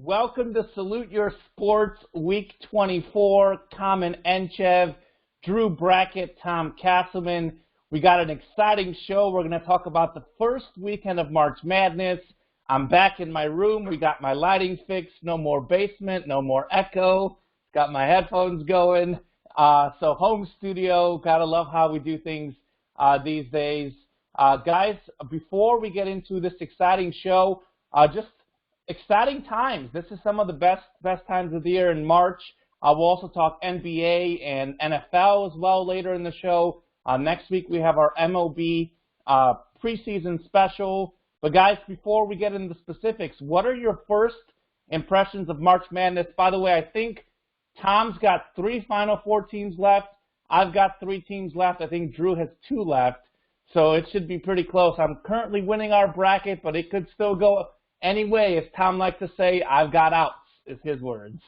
Welcome to Salute Your Sports Week 24. Kamen Enchev, Drew Brackett, Tom Castleman. We got an exciting show. We're going to talk about the first weekend of March Madness. I'm back in my room. We got my lighting fixed. No more basement. No more echo. Got my headphones going. So home studio. Got to love how we do things these days. Guys, before we get into this exciting show, just exciting times. This is some of the best times of the year in March. We'll also talk NBA and NFL as well later in the show. Next week we have our MLB preseason special. But guys, before we get into the specifics, what are your first impressions of March Madness? By the way, I think Tom's got 3 Final Four teams left. I've got 3 teams left. I think Drew has 2 left. So it should be pretty close. I'm currently winning our bracket, but it could still go anyway. As Tom likes to say, I've got outs, is his words.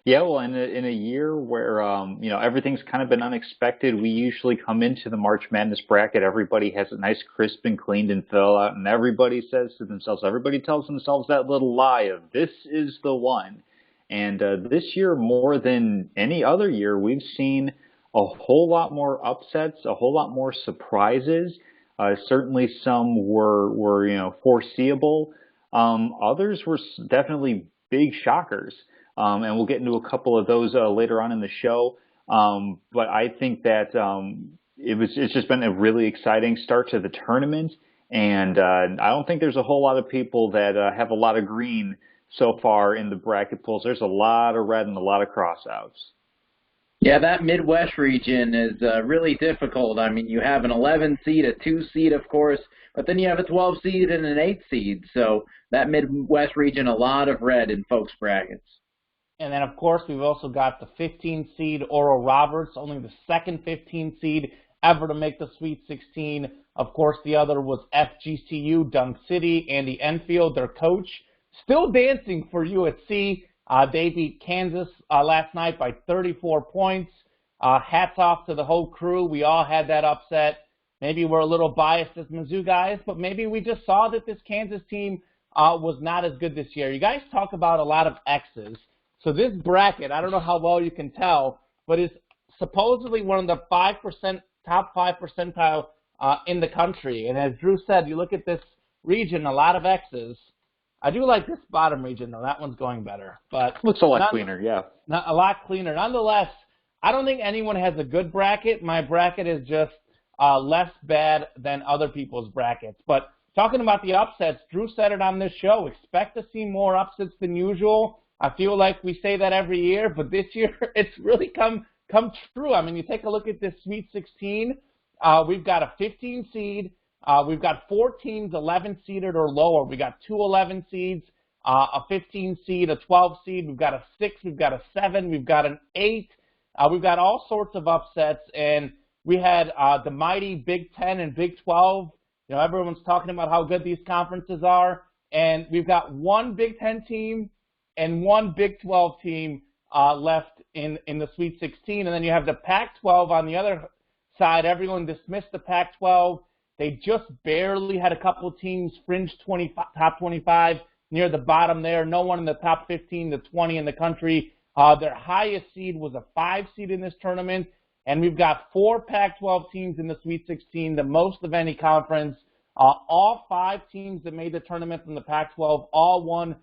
Yeah, well, in a year where everything's kind of been unexpected, we usually come into the March Madness bracket. Everybody has it nice, crisp, and cleaned and fill out, and everybody says to themselves, everybody tells themselves that little lie of this is the one. And this year, more than any other year, we've seen a whole lot more upsets, a whole lot more surprises. Certainly, some were foreseeable. Others were definitely big shockers. And we'll get into a couple of those later on in the show. But I think that it's just been a really exciting start to the tournament. And I don't think there's a whole lot of people that have a lot of green so far in the bracket pools. There's a lot of red and a lot of crossouts. Yeah, that Midwest region is really difficult. I mean, you have an 11 seed, a 2 seed, of course, but then you have a 12 seed and an 8 seed. So that Midwest region, a lot of red in folks' brackets. And then, of course, we've also got the 15 seed Oral Roberts, only the second 15 seed ever to make the Sweet 16. Of course, the other was FGCU, Dunk City, Andy Enfield, their coach, still dancing for USC. They beat Kansas last night by 34 points. Hats off to the whole crew. We all had that upset. Maybe we're a little biased as Mizzou guys, but maybe we just saw that this Kansas team was not as good this year. You guys talk about a lot of X's. So this bracket, I don't know how well you can tell, but is supposedly one of the top 5 percentile in the country. And as Drew said, you look at this region, a lot of X's. I do like this bottom region, though. That one's going better. But looks a lot cleaner, yeah. A lot cleaner. Nonetheless, I don't think anyone has a good bracket. My bracket is just less bad than other people's brackets. But talking about the upsets, Drew said it on this show. Expect to see more upsets than usual. I feel like we say that every year, but this year it's really come true. I mean, you take a look at this Sweet 16. We've got a 15 seed. We've got 4 teams 11 seeded or lower. We got 2 11 seeds, a 15 seed, a 12 seed. We've got a 6. We've got a 7. We've got an 8. We've got all sorts of upsets, and we had the mighty Big 10 and Big 12. You know, everyone's talking about how good these conferences are, and we've got 1 Big 10 team and 1 Big 12 team left in the Sweet 16. And then you have the Pac-12 on the other side. Everyone dismissed the Pac-12. They just barely had a couple teams fringe top 25 near the bottom there. No one in the top 15 to 20 in the country. Their highest seed was a 5 seed in this tournament. And we've got 4 Pac-12 teams in the Sweet 16, the most of any conference. All 5 teams that made the tournament from the Pac-12 all won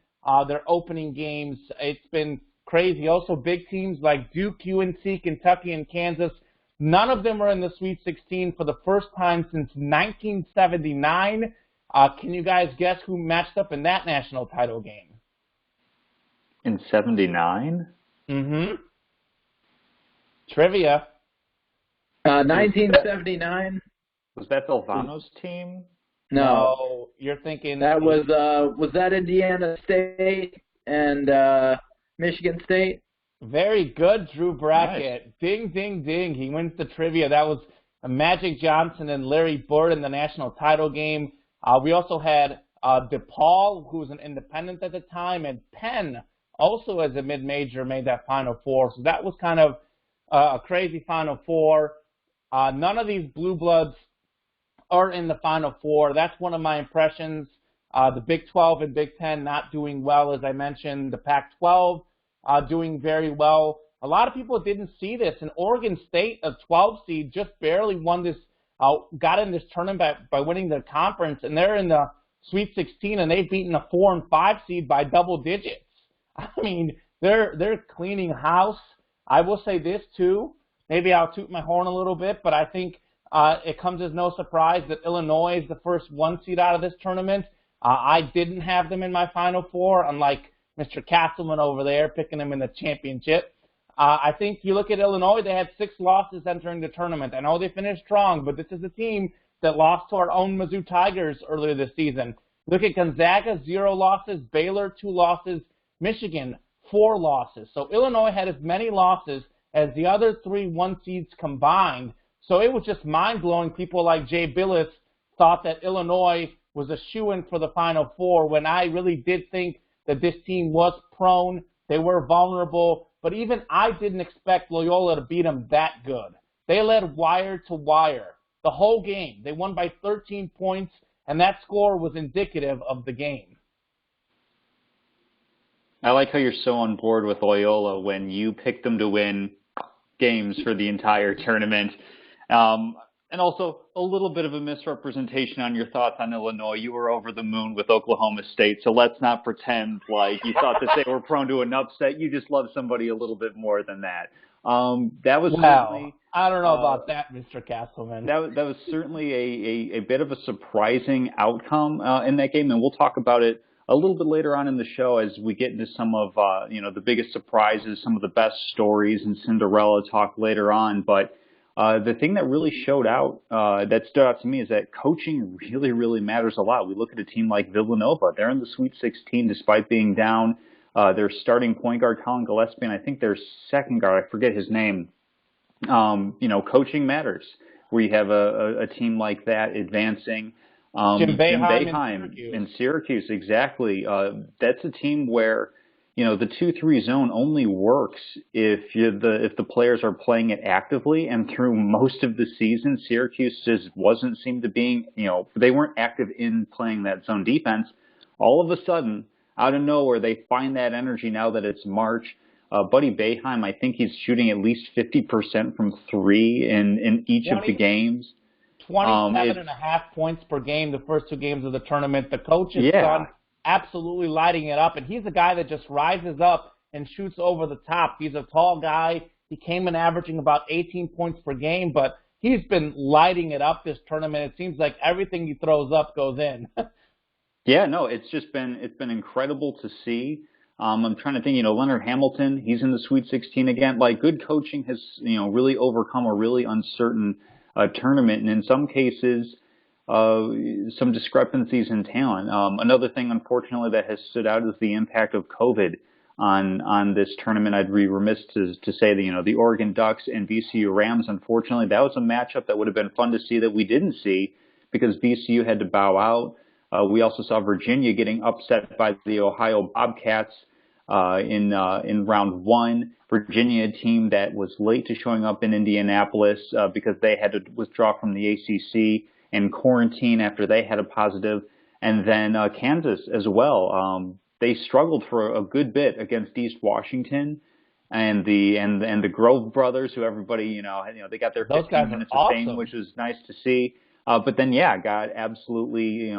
their opening games. It's been crazy. Also, big teams like Duke, UNC, Kentucky, and Kansas. None of them are in the Sweet 16 for the first time since 1979. Can you guys guess who matched up in that national title game? In 79? Mm-hmm. Trivia. 1979. Was that Valvano's team? No, you're thinking that was that Indiana State and Michigan State? Very good, Drew Brackett. Nice. Ding, ding, ding. He wins the trivia. That was Magic Johnson and Larry Bird in the national title game. We also had DePaul, who was an independent at the time, and Penn, also as a mid-major, made that Final Four. So that was kind of a crazy Final Four. None of these Blue Bloods are in the Final Four. That's one of my impressions The Big 12 and Big 10 not doing well, as I mentioned. The Pac-12 doing very well. A lot of people didn't see this. And Oregon State, a 12 seed, just barely won this, got in this tournament by winning the conference, and they're in the Sweet 16, and they've beaten a 4 and 5 seed by double digits. I mean, they're cleaning house. I will say this too. Maybe I'll toot my horn a little bit, but I think it comes as no surprise that Illinois is the first 1 seed out of this tournament. I didn't have them in my Final Four, unlike Mr. Castleman over there picking them in the championship. I think you look at Illinois, they had 6 losses entering the tournament. I know they finished strong, but this is a team that lost to our own Mizzou Tigers earlier this season. Look at Gonzaga, 0 losses, Baylor, 2 losses, Michigan, 4 losses. So Illinois had as many losses as the other 3 1 seeds combined. So it was just mind-blowing. People like Jay Billis thought that Illinois was a shoo-in for the Final Four when I really did think that this team was prone. They were vulnerable. But even I didn't expect Loyola to beat them that good. They led wire to wire the whole game. They won by 13 points, and that score was indicative of the game. I like how you're so on board with Loyola when you picked them to win games for the entire tournament. And also a little bit of a misrepresentation on your thoughts on Illinois. You were over the moon with Oklahoma State, so let's not pretend like you thought that they were prone to an upset. You just love somebody a little bit more than that. That was certainly, I don't know about that, Mr. Castleman. That was certainly a bit of a surprising outcome in that game, and we'll talk about it a little bit later on in the show as we get into some of the biggest surprises, some of the best stories, and Cinderella talk later on. But the thing that really showed out, that stood out to me, is that coaching really, really matters a lot. We look at a team like Villanova. They're in the Sweet 16 despite being down. Their starting point guard, Colin Gillespie, and I think their second guard, I forget his name. Coaching matters. Where you have a team like that advancing. Jim Boeheim in Syracuse, exactly. That's a team where the 2-3 zone only works if the players are playing it actively. And through most of the season, Syracuse just wasn't seemed to being they weren't active in playing that zone defense. All of a sudden, out of nowhere, they find that energy now that it's March. Buddy Boeheim, I think he's shooting at least 50% from 3 in each of the games. 27.5 points per game the first 2 games of the tournament. The coach is done absolutely lighting it up, and he's a guy that just rises up and shoots over the top. He's a tall guy. He came in averaging about 18 points per game, but he's been lighting it up this tournament. It seems like everything he throws up goes in. Yeah, no, it's been incredible to see. I'm trying to think, Leonard Hamilton, he's in the Sweet 16 again. Like, good coaching has, really overcome a really uncertain tournament, and in some cases, some discrepancies in talent. Another thing, unfortunately, that has stood out is the impact of COVID on this tournament. I'd be remiss to say that, the Oregon Ducks and VCU Rams, unfortunately, that was a matchup that would have been fun to see that we didn't see because VCU had to bow out. We also saw Virginia getting upset by the Ohio Bobcats in round 1. Virginia, a team that was late to showing up in Indianapolis because they had to withdraw from the ACC and quarantine after they had a positive. And then Kansas as well. They struggled for a good bit against East Washington and the Grove brothers, who everybody they got their 15 minutes of fame, which was nice to see. But then got absolutely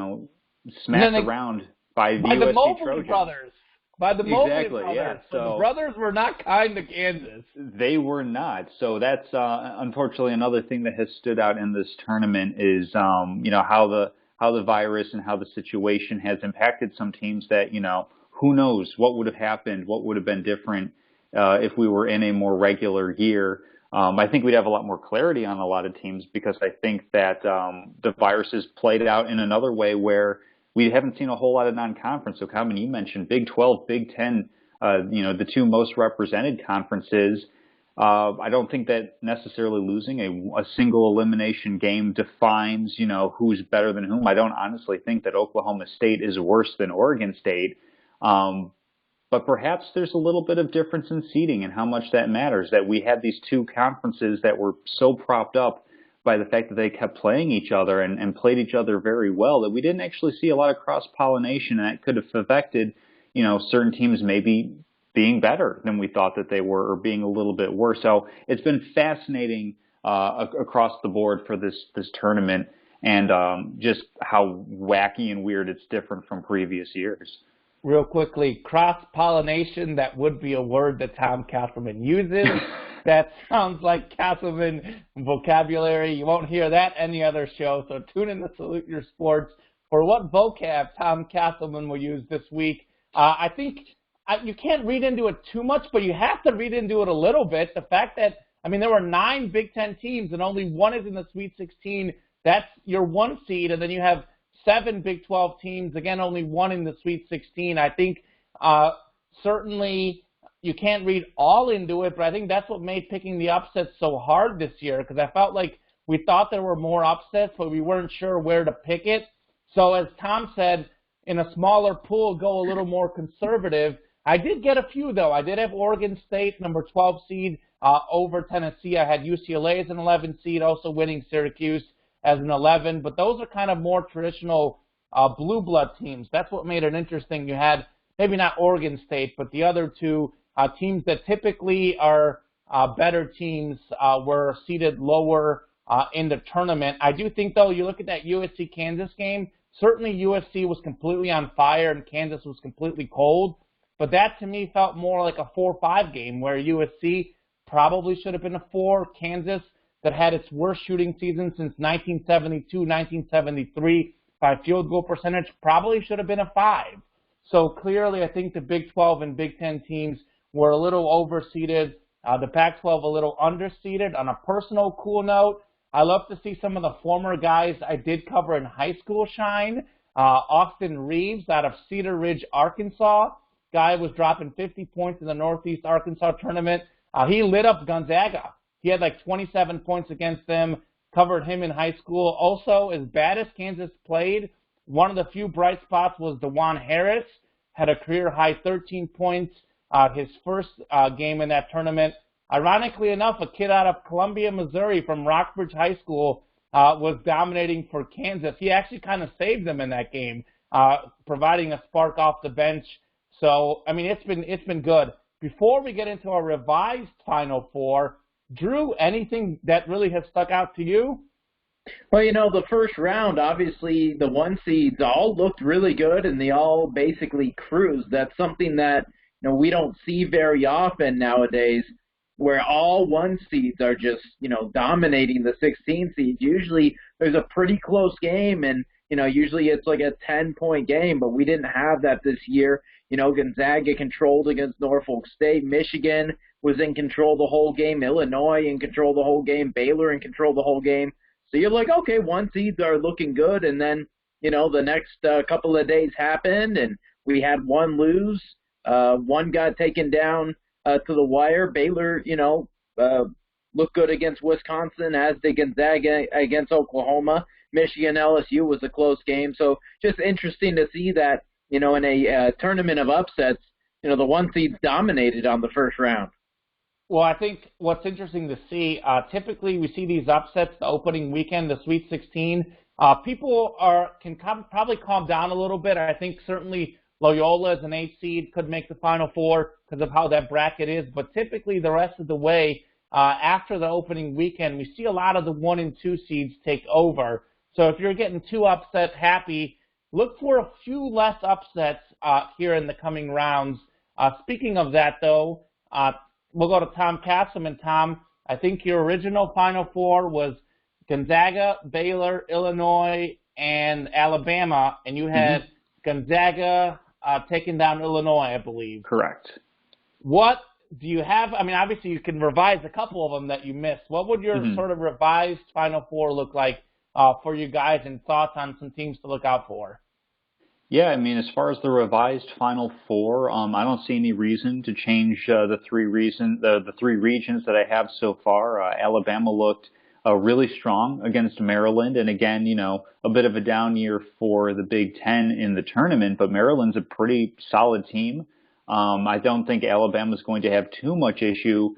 smacked around by the USC Trojans. Brothers. By the Mobley brothers. Yeah. So the brothers were not kind to Kansas. They were not. So that's unfortunately another thing that has stood out in this tournament is how the virus and how the situation has impacted some teams that who knows what would have happened, what would have been different if we were in a more regular year. I think we'd have a lot more clarity on a lot of teams because I think that the virus has played out in another way where we haven't seen a whole lot of non-conference. So, Common, you mentioned Big 12, Big 10, the 2 most represented conferences. I don't think that necessarily losing a single elimination game defines, who's better than whom. I don't honestly think that Oklahoma State is worse than Oregon State. But perhaps there's a little bit of difference in seeding and how much that matters, that we had these 2 conferences that were so propped up by the fact that they kept playing each other and played each other very well, that we didn't actually see a lot of cross-pollination, and that could have affected, certain teams maybe being better than we thought that they were, or being a little bit worse. So it's been fascinating across the board for this tournament, and just how wacky and weird it's different from previous years. Real quickly, cross-pollination, that would be a word that Tom Castleman uses. That sounds like Castleman vocabulary. You won't hear that any other show, so tune in to Salute Your Sports for what vocab Tom Castleman will use this week. I think you can't read into it too much, but you have to read into it a little bit. The fact that, there were 9 Big Ten teams and only one is in the Sweet 16. That's your 1 seed, and then you have 7 Big 12 teams. Again, only one in the Sweet 16. I think certainly you can't read all into it, but I think that's what made picking the upsets so hard this year, because I felt like we thought there were more upsets, but we weren't sure where to pick it. So as Tom said, in a smaller pool, go a little more conservative. I did get a few, though. I did have Oregon State, number 12 seed, over Tennessee. I had UCLA as an 11 seed, also winning Syracuse as an 11. But those are kind of more traditional blue blood teams. That's what made it interesting. You had maybe not Oregon State, but the other two teams that typically are better teams were seated lower in the tournament. I do think, though, you look at that USC-Kansas game, certainly USC was completely on fire and Kansas was completely cold. But that, to me, felt more like a 4-5 game where USC probably should have been a 4. Kansas, that had its worst shooting season since 1972, 1973 by field goal percentage, probably should have been a 5. So clearly, I think the Big 12 and Big 10 teams were a little overseeded. The Pac-12 a little underseeded. On a personal cool note, I love to see some of the former guys I did cover in high school shine. Austin Reeves out of Cedar Ridge, Arkansas. Guy was dropping 50 points in the Northeast Arkansas tournament. He lit up Gonzaga. He had like 27 points against them, covered him in high school. Also, as bad as Kansas played, one of the few bright spots was DeJuan Harris, had a career-high 13 points his first game in that tournament. Ironically enough, a kid out of Columbia, Missouri from Rockbridge High School was dominating for Kansas. He actually kind of saved them in that game, providing a spark off the bench. So, it's been good. Before we get into our revised Final Four, Drew, anything that really has stuck out to you? Well, the first round, obviously, the 1 seeds all looked really good, and they all basically cruised. That's something that we don't see very often nowadays, where all 1 seeds are just dominating the 16 seeds. Usually, there's a pretty close game, and usually it's like a 10-point game, but we didn't have that this year. Gonzaga controlled against Norfolk State. Michigan was in control the whole game. Illinois in control the whole game. Baylor in control the whole game. So you're like, okay, 1 seeds are looking good. And then, the next couple of days happened, and we had one lose. One got taken down to the wire. Baylor, looked good against Wisconsin, as did Gonzaga against Oklahoma. Michigan LSU was a close game. So just interesting to see that, in a tournament of upsets, the 1 seeds dominated on the first round. Well, I think what's interesting to see, typically we see these upsets the opening weekend, the Sweet 16. People can probably calm down a little bit. I think certainly Loyola as an 8 seed could make the Final Four because of how that bracket is. But typically the rest of the way, after the opening weekend, we see a lot of the 1 and 2 seeds take over. So if you're getting 2 upsets happy, look for a few less upsets here in the coming rounds. Speaking of that, though, we'll go to Tom Castleman. Tom, I think your original Final Four was Gonzaga, Baylor, Illinois, and Alabama, and you had Gonzaga taking down Illinois, I believe. Correct. What do you have? Obviously you can revise a couple of them that you missed. What would your sort of revised Final Four look like for you guys, and thoughts on some teams to look out for? Yeah, as far as the revised Final Four, I don't see any reason to change the three regions that I have so far. Alabama looked really strong against Maryland, and again, a bit of a down year for the Big Ten in the tournament, but Maryland's a pretty solid team. I don't think Alabama's going to have too much issue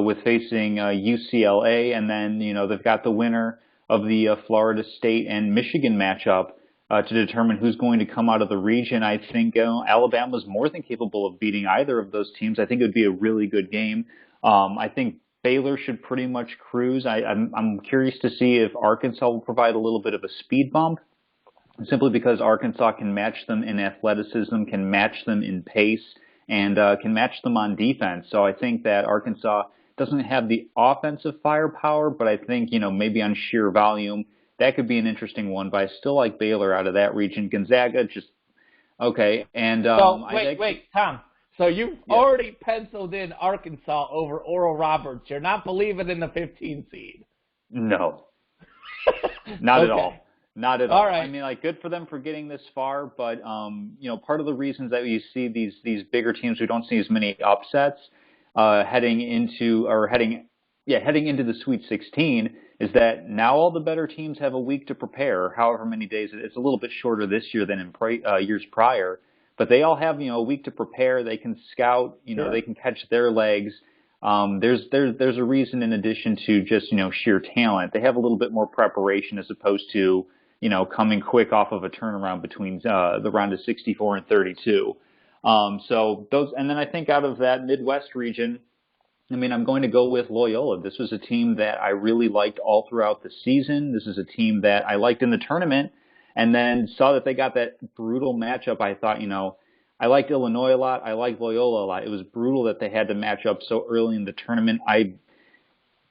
with facing UCLA, and then they've got the winner of the Florida State and Michigan matchup to determine who's going to come out of the region. I think Alabama's more than capable of beating either of those teams. I think it would be a really good game. I think Baylor should pretty much cruise. I'm curious to see if Arkansas will provide a little bit of a speed bump, simply because Arkansas can match them in athleticism, can match them in pace, and can match them on defense. So I think that Arkansas doesn't have the offensive firepower, but I think, maybe on sheer volume, that could be an interesting one. But I still like Baylor out of that region. Gonzaga, just okay. And wait, Tom. So you've already penciled in Arkansas over Oral Roberts. You're not believing in the 15 seed. No, not at all. Not at all. All right. I mean, good for them for getting this far, but part of the reasons that you see these bigger teams, we don't see as many upsets heading into the Sweet 16, is that now all the better teams have a week to prepare. However many days, it's a little bit shorter this year than in years prior, but they all have a week to prepare. They can scout, Sure. They can catch their legs. There's a reason, in addition to just sheer talent, they have a little bit more preparation as opposed to coming quick off of a turnaround between the round of 64 and 32. So those, and then I think out of that Midwest region, I'm going to go with Loyola. This was a team that I really liked all throughout the season. This is a team that I liked in the tournament, and then saw that they got that brutal matchup. I thought, I liked Illinois a lot. I liked Loyola a lot. It was brutal that they had to match up so early in the tournament. And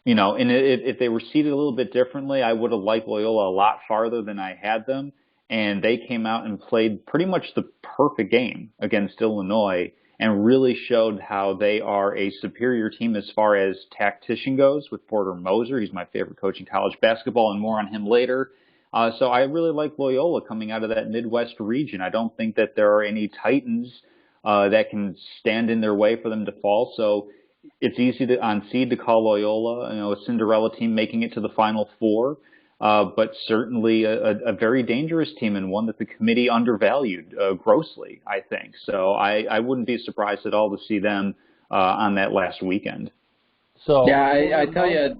if they were seeded a little bit differently, I would have liked Loyola a lot farther than I had them. And they came out and played pretty much the perfect game against Illinois and really showed how they are a superior team as far as tactician goes with Porter Moser. He's my favorite coach in college basketball, and more on him later. So I really like Loyola coming out of that Midwest region. I don't think that there are any Titans that can stand in their way for them to fall. So it's easy on seed to call Loyola, a Cinderella team making it to the Final Four, but certainly a very dangerous team, and one that the committee undervalued grossly, I think. So I wouldn't be surprised at all to see them on that last weekend. So yeah, I tell you,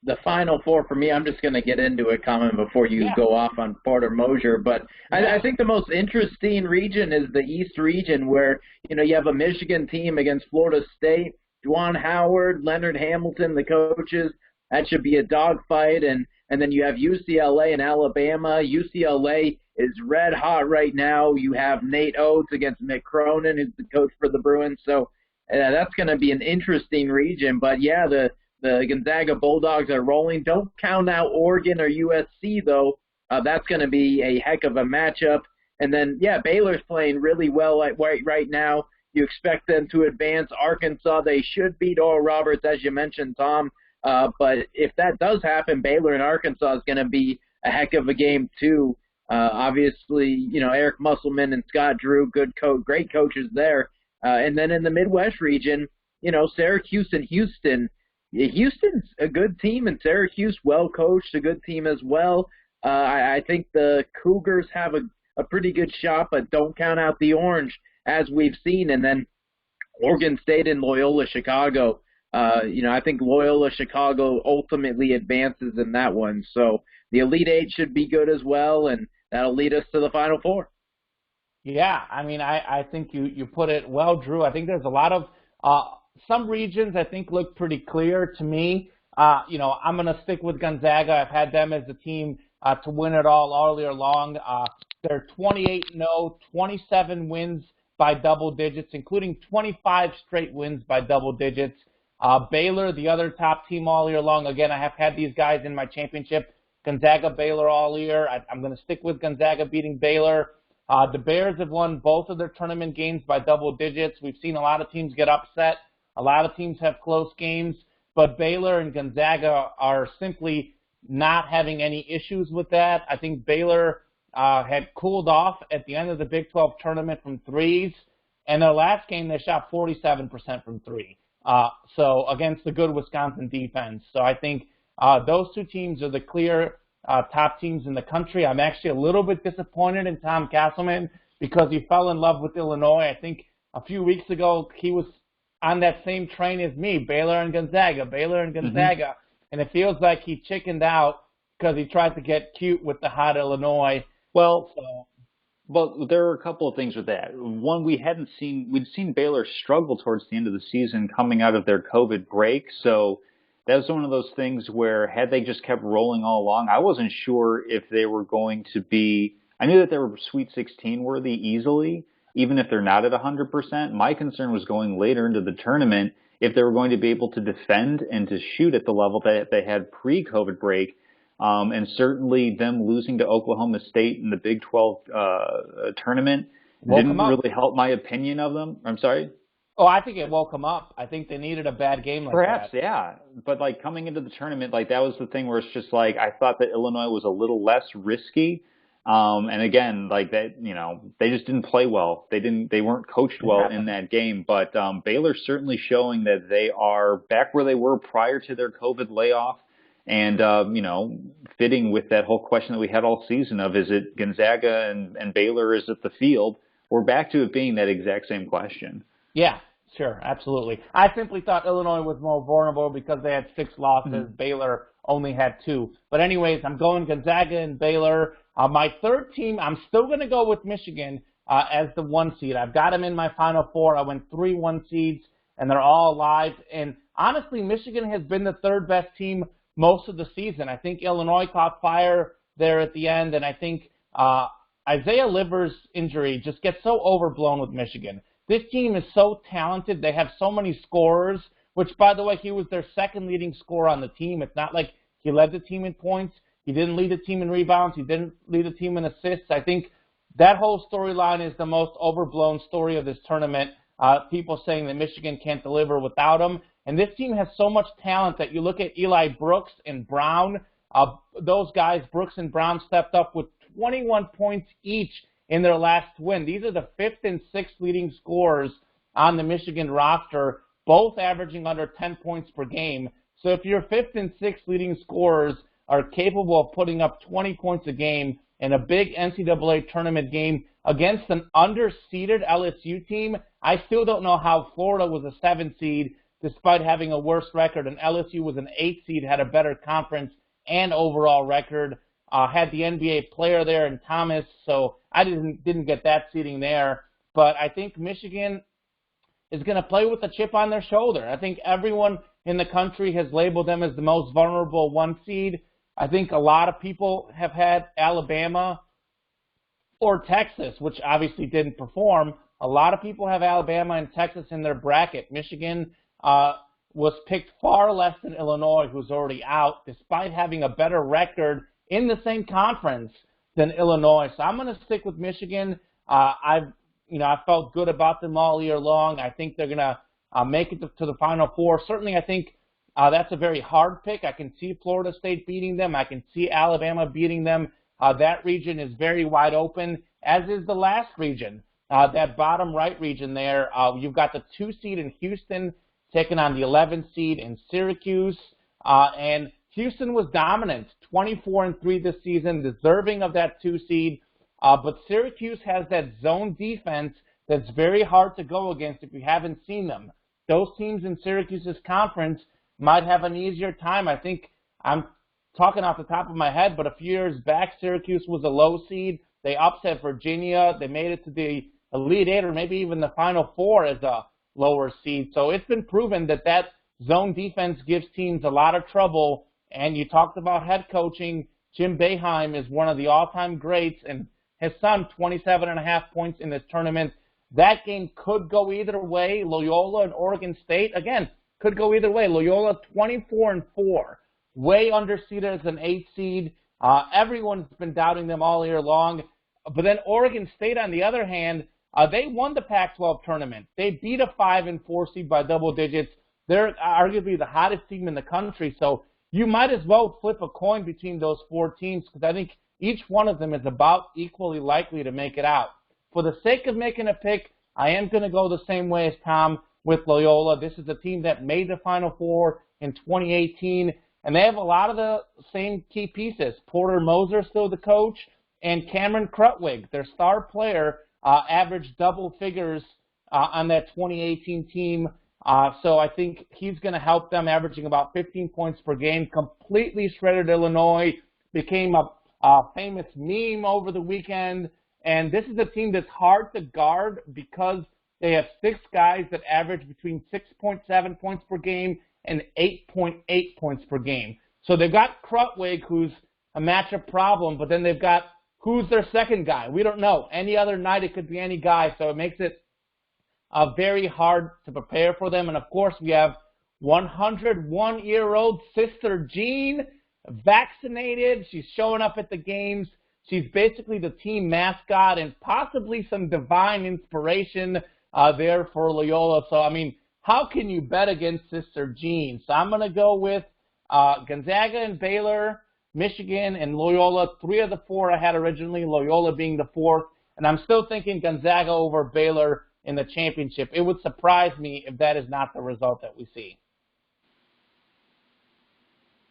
the Final Four for me, I'm just going to get into it, comment before you go off on Porter Moser. But I think the most interesting region is the East region, where you have a Michigan team against Florida State. Juwan Howard, Leonard Hamilton, the coaches. That should be a dogfight. And then you have UCLA and Alabama. UCLA is red hot right now. You have Nate Oates against Mick Cronin, who's the coach for the Bruins. So that's going to be an interesting region. But yeah, the Gonzaga Bulldogs are rolling. Don't count out Oregon or USC, though. That's going to be a heck of a matchup. And then, Baylor's playing really well right now. You expect them to advance. Arkansas, they should beat Oral Roberts, as you mentioned, Tom. But if that does happen, Baylor and Arkansas is going to be a heck of a game, too. Obviously, Eric Musselman and Scott Drew, great coaches there. And then in the Midwest region, Syracuse and Houston. Houston's a good team, and Syracuse, well coached, a good team as well. I think the Cougars have a pretty good shot, but don't count out the Orange, as we've seen. And then Oregon State and Loyola Chicago. I think Loyola Chicago ultimately advances in that one. So the Elite Eight should be good as well, and that'll lead us to the Final Four. Yeah, I think you put it well, Drew. I think there's a lot of some regions I think look pretty clear to me. I'm going to stick with Gonzaga. I've had them as a team to win it all year long. They're 28-0, 27 wins by double digits, including 25 straight wins by double digits. Baylor, the other top team all year long. Again, I have had these guys in my championship. Gonzaga, Baylor all year. I'm going to stick with Gonzaga beating Baylor. The Bears have won both of their tournament games by double digits. We've seen a lot of teams get upset. A lot of teams have close games, but Baylor and Gonzaga are simply not having any issues with that. I think Baylor had cooled off at the end of the Big 12 tournament from threes, and their last game they shot 47% from three. So against the good Wisconsin defense. So I think those two teams are the clear top teams in the country. I'm actually a little bit disappointed in Tom Castleman because he fell in love with Illinois. I think a few weeks ago he was on that same train as me, Baylor and Gonzaga, and it feels like he chickened out because he tried to get cute with the hot Illinois. Well, there are a couple of things with that. One, we'd seen Baylor struggle towards the end of the season coming out of their COVID break, so that was one of those things where had they just kept rolling all along, I wasn't sure if they were going to be. I knew that they were Sweet 16 worthy easily, even if they're not at 100%. My concern was going later into the tournament if they were going to be able to defend and to shoot at the level that they had pre-COVID break. And certainly them losing to Oklahoma State in the Big 12 tournament didn't really help my opinion of them. I'm sorry? Oh, I think it woke them up. I think they needed a bad game like Perhaps, that. yeah. But, like, coming into the tournament, like, that was the thing where it's just like I thought that Illinois was a little less risky. And again, like that, they just didn't play well. They weren't coached well in that game. But Baylor's certainly showing that they are back where they were prior to their COVID layoff. And, fitting with that whole question that we had all season of, is it Gonzaga and Baylor, is it the field? We're back to it being that exact same question. Yeah, sure, absolutely. I simply thought Illinois was more vulnerable because they had 6 losses. Mm-hmm. Baylor only had 2. But anyways, I'm going Gonzaga and Baylor. My third team, I'm still going to go with Michigan as the 1 seed. I've got them in my Final Four. I went 3 1 seeds, and they're all alive. And honestly, Michigan has been the third best team most of the season. I think Illinois caught fire there at the end, and I think Isaiah Livers' injury just gets so overblown with Michigan. This team is so talented. They have so many scorers, which, by the way, he was their second leading scorer on the team. It's not like he led the team in points. He didn't lead the team in rebounds. He didn't lead the team in assists. I think that whole storyline is the most overblown story of this tournament. People saying that Michigan can't deliver without him. And this team has so much talent that you look at Eli Brooks and Brown. Those guys, Brooks and Brown, stepped up with 21 points each in their last win. These are the 5th and 6th leading scorers on the Michigan roster, both averaging under 10 points per game. So if your 5th and 6th leading scorers are capable of putting up 20 points a game in a big NCAA tournament game against an underseeded LSU team, I still don't know how Florida was a 7 seed despite having a worse record, and LSU was an 8 seed, had a better conference and overall record, had the NBA player there in Thomas, so I didn't get that seeding there. But I think Michigan is going to play with a chip on their shoulder. I think everyone in the country has labeled them as the most vulnerable 1 seed. I think a lot of people have had Alabama or Texas, which obviously didn't perform. A lot of people have Alabama and Texas in their bracket. Michigan was picked far less than Illinois, who's already out, despite having a better record in the same conference than Illinois. So I'm going to stick with Michigan. I felt good about them all year long. I think they're going to make it to the Final Four. Certainly, I think that's a very hard pick. I can see Florida State beating them. I can see Alabama beating them. That region is very wide open, as is the last region. That bottom right region there, you've got the 2 seed in Houston taking on the 11 seed in Syracuse. And Houston was dominant, 24-3 this season, deserving of that 2 seed. But Syracuse has that zone defense that's very hard to go against if you haven't seen them. Those teams in Syracuse's conference might have an easier time. I think I'm talking off the top of my head, but a few years back, Syracuse was a low seed. They upset Virginia. They made it to the Elite Eight or maybe even the Final Four as a lower seed. So it's been proven that zone defense gives teams a lot of trouble. And you talked about head coaching. Jim Boeheim is one of the all-time greats and has sung 27.5 points in this tournament. That game could go either way. Loyola and Oregon State, again, could go either way. Loyola 24-4, way underseeded as an 8 seed. Everyone's been doubting them all year long. But then Oregon State, on the other hand, they won the Pac-12 tournament. They beat a 5 and 4 seed by double digits. They're arguably the hottest team in the country. So you might as well flip a coin between those 4 teams because I think each one of them is about equally likely to make it out. For the sake of making a pick, I am going to go the same way as Tom with Loyola. This is a team that made the Final Four in 2018, and they have a lot of the same key pieces. Porter Moser still the coach, and Cameron Krutwig, their star player, averaged double figures on that 2018 team. So I think he's going to help them, averaging about 15 points per game. Completely shredded Illinois, became a famous meme over the weekend. And this is a team that's hard to guard because they have 6 guys that average between 6.7 points per game and 8.8 points per game. So they've got Krutwig, who's a matchup problem, but then they've got who's their second guy. We don't know. Any other night it could be any guy, so it makes it very hard to prepare for them. And, of course, we have 101-year-old Sister Jean, vaccinated. She's showing up at the games. She's basically the team mascot and possibly some divine inspiration there for Loyola. So, I mean, how can you bet against Sister Jean? So I'm going to go with Gonzaga and Baylor, Michigan, and Loyola. 3 of the 4 I had originally, Loyola being the 4th. And I'm still thinking Gonzaga over Baylor in the championship. It would surprise me if that is not the result that we see.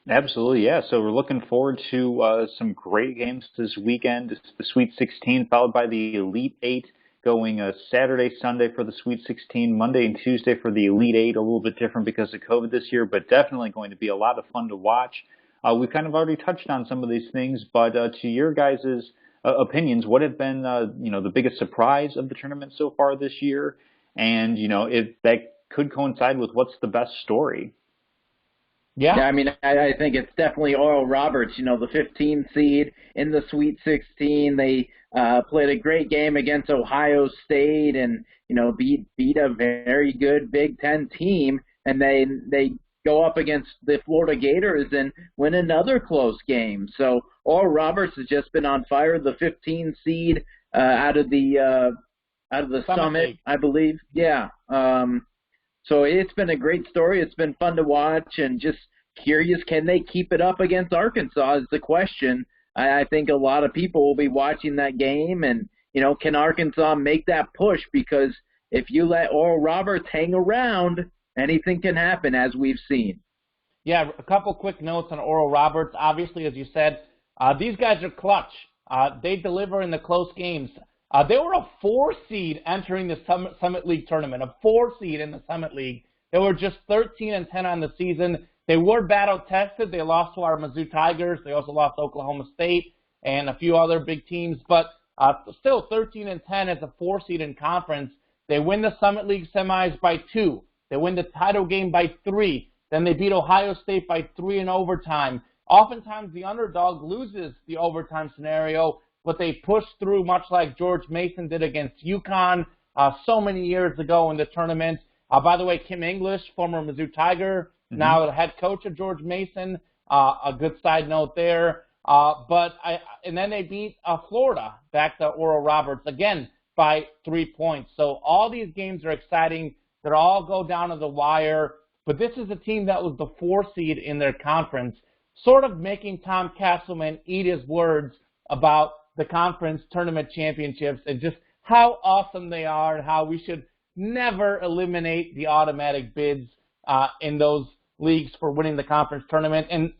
Absolutely, yeah. So we're looking forward to some great games this weekend. It's the Sweet 16 followed by the Elite 8, going Saturday, Sunday for the Sweet 16, Monday and Tuesday for the Elite 8. A little bit different because of COVID this year, but definitely going to be a lot of fun to watch. We've kind of already touched on some of these things, but to your guys' opinions, what have been the biggest surprise of the tournament so far this year? And, if that could coincide with what's the best story. Yeah, I mean, I think it's definitely Oral Roberts, the 15 seed in the Sweet 16. They played a great game against Ohio State and, beat a very good Big Ten team. And they go up against the Florida Gators and win another close game. So Oral Roberts has just been on fire, the 15 seed out of the Summit, I believe. Yeah. So it's been a great story. It's been fun to watch, and just curious, can they keep it up against Arkansas is the question. I think a lot of people will be watching that game, and, can Arkansas make that push? Because if you let Oral Roberts hang around, anything can happen, as we've seen. Yeah, a couple quick notes on Oral Roberts. Obviously, as you said, these guys are clutch. They deliver in the close games. They were a 4 seed entering the Summit League tournament, a 4 seed in the Summit League. They were just 13-10 on the season. They were battle-tested. They lost to our Mizzou Tigers. They also lost to Oklahoma State and a few other big teams. But still 13-10 as a 4 seed in conference. They win the Summit League semis by 2. They win the title game by 3. Then they beat Ohio State by 3 in overtime. Oftentimes the underdog loses the overtime scenario, but they pushed through, much like George Mason did against UConn so many years ago in the tournament. By the way, Kim English, former Mizzou Tiger, now the head coach of George Mason. A good side note there. And then they beat Florida, back to Oral Roberts, again by 3 points. So all these games are exciting. They all go down to the wire. But this is a team that was the 4 seed in their conference, sort of making Tom Castleman eat his words about the conference tournament championships and just how awesome they are and how we should never eliminate the automatic bids in those leagues for winning the conference tournament. And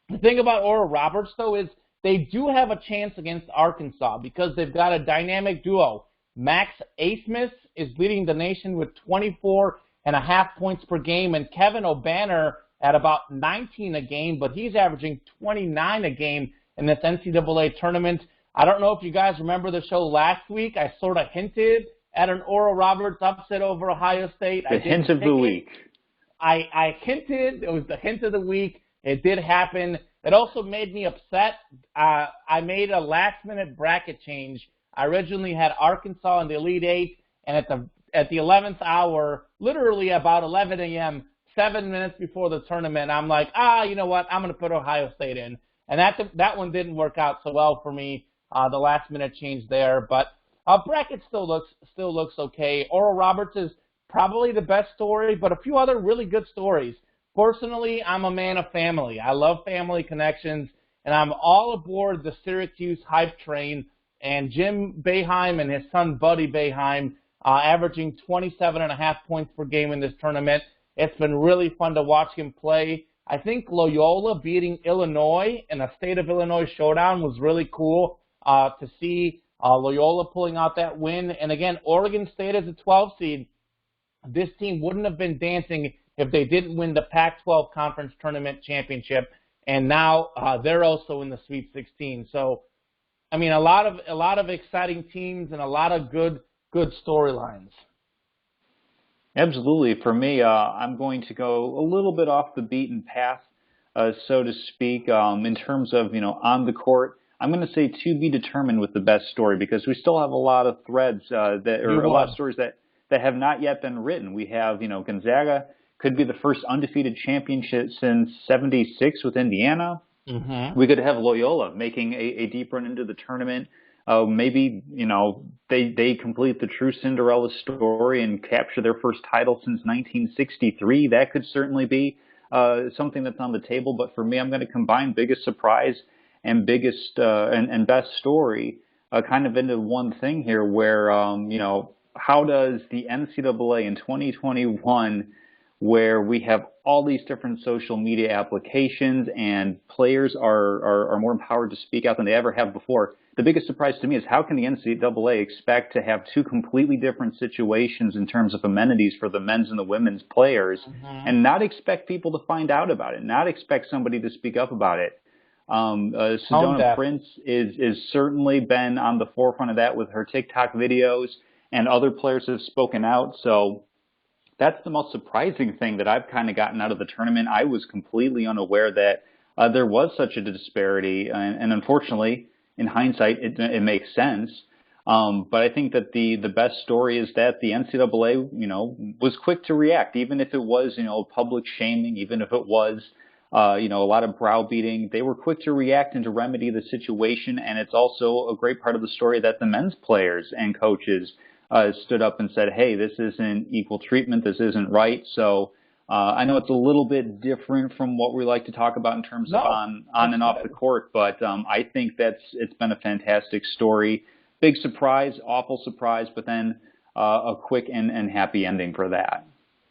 the thing about Oral Roberts, though, is they do have a chance against Arkansas because they've got a dynamic duo. Max Asmus is leading the nation with 24.5 points per game, and Kevin O'Banner at about 19 a game, but he's averaging 29 a game in this NCAA tournament. I don't know if you guys remember the show last week. I sort of hinted at an Oral Roberts upset over Ohio State. The hint of the week. I hinted. It was the hint of the week. It did happen. It also made me upset. I made a last-minute bracket change. I originally had Arkansas in the Elite 8, and at the 11th hour, literally about 11 a.m., 7 minutes before the tournament, I'm like, you know what? I'm going to put Ohio State in. And that one didn't work out so well for me, the last-minute change there. But bracket still looks okay. Oral Roberts is probably the best story, but a few other really good stories. Personally, I'm a man of family. I love family connections, and I'm all aboard the Syracuse hype train. And Jim Boeheim and his son Buddy Boeheim averaging 27.5 points per game in this tournament. It's been really fun to watch him play. I think Loyola beating Illinois in a State of Illinois showdown was really cool to see Loyola pulling out that win. And again, Oregon State as a 12 seed this team wouldn't have been dancing if they didn't win the Pac-12 Conference Tournament Championship, and now they're also in the Sweet 16. So, I mean, a lot of exciting teams and a lot of good storylines. Absolutely. For me, I'm going to go a little bit off the beaten path, so to speak, in terms of, on the court. I'm going to say to be determined with the best story, because we still have a lot of threads a lot of stories that have not yet been written. We have, Gonzaga could be the first undefeated championship since '76 with Indiana. Mm-hmm. We could have Loyola making a deep run into the tournament. Maybe, they complete the true Cinderella story and capture their first title since 1963. That could certainly be something that's on the table. But for me, I'm going to combine biggest surprise and biggest and best story kind of into one thing here, where, how does the NCAA in 2021, where we have all these different social media applications and players are more empowered to speak out than they ever have before. The biggest surprise to me is, how can the NCAA expect to have two completely different situations in terms of amenities for the men's and the women's players, and not expect people to find out about it, not expect somebody to speak up about it? Sedona Prince is certainly been on the forefront of that with her TikTok videos, and other players have spoken out. So that's the most surprising thing that I've kind of gotten out of the tournament. I was completely unaware that there was such a disparity, and unfortunately, in hindsight, it makes sense. But I think that the best story is that the NCAA, was quick to react, even if it was, public shaming, even if it was, a lot of browbeating. They were quick to react and to remedy the situation. And it's also a great part of the story that the men's players and coaches stood up and said, hey, this isn't equal treatment. This isn't right. So I know it's a little bit different from what we like to talk about in terms of on and off the court, but I think it's been a fantastic story. Big surprise, awful surprise, but then a quick and happy ending for that.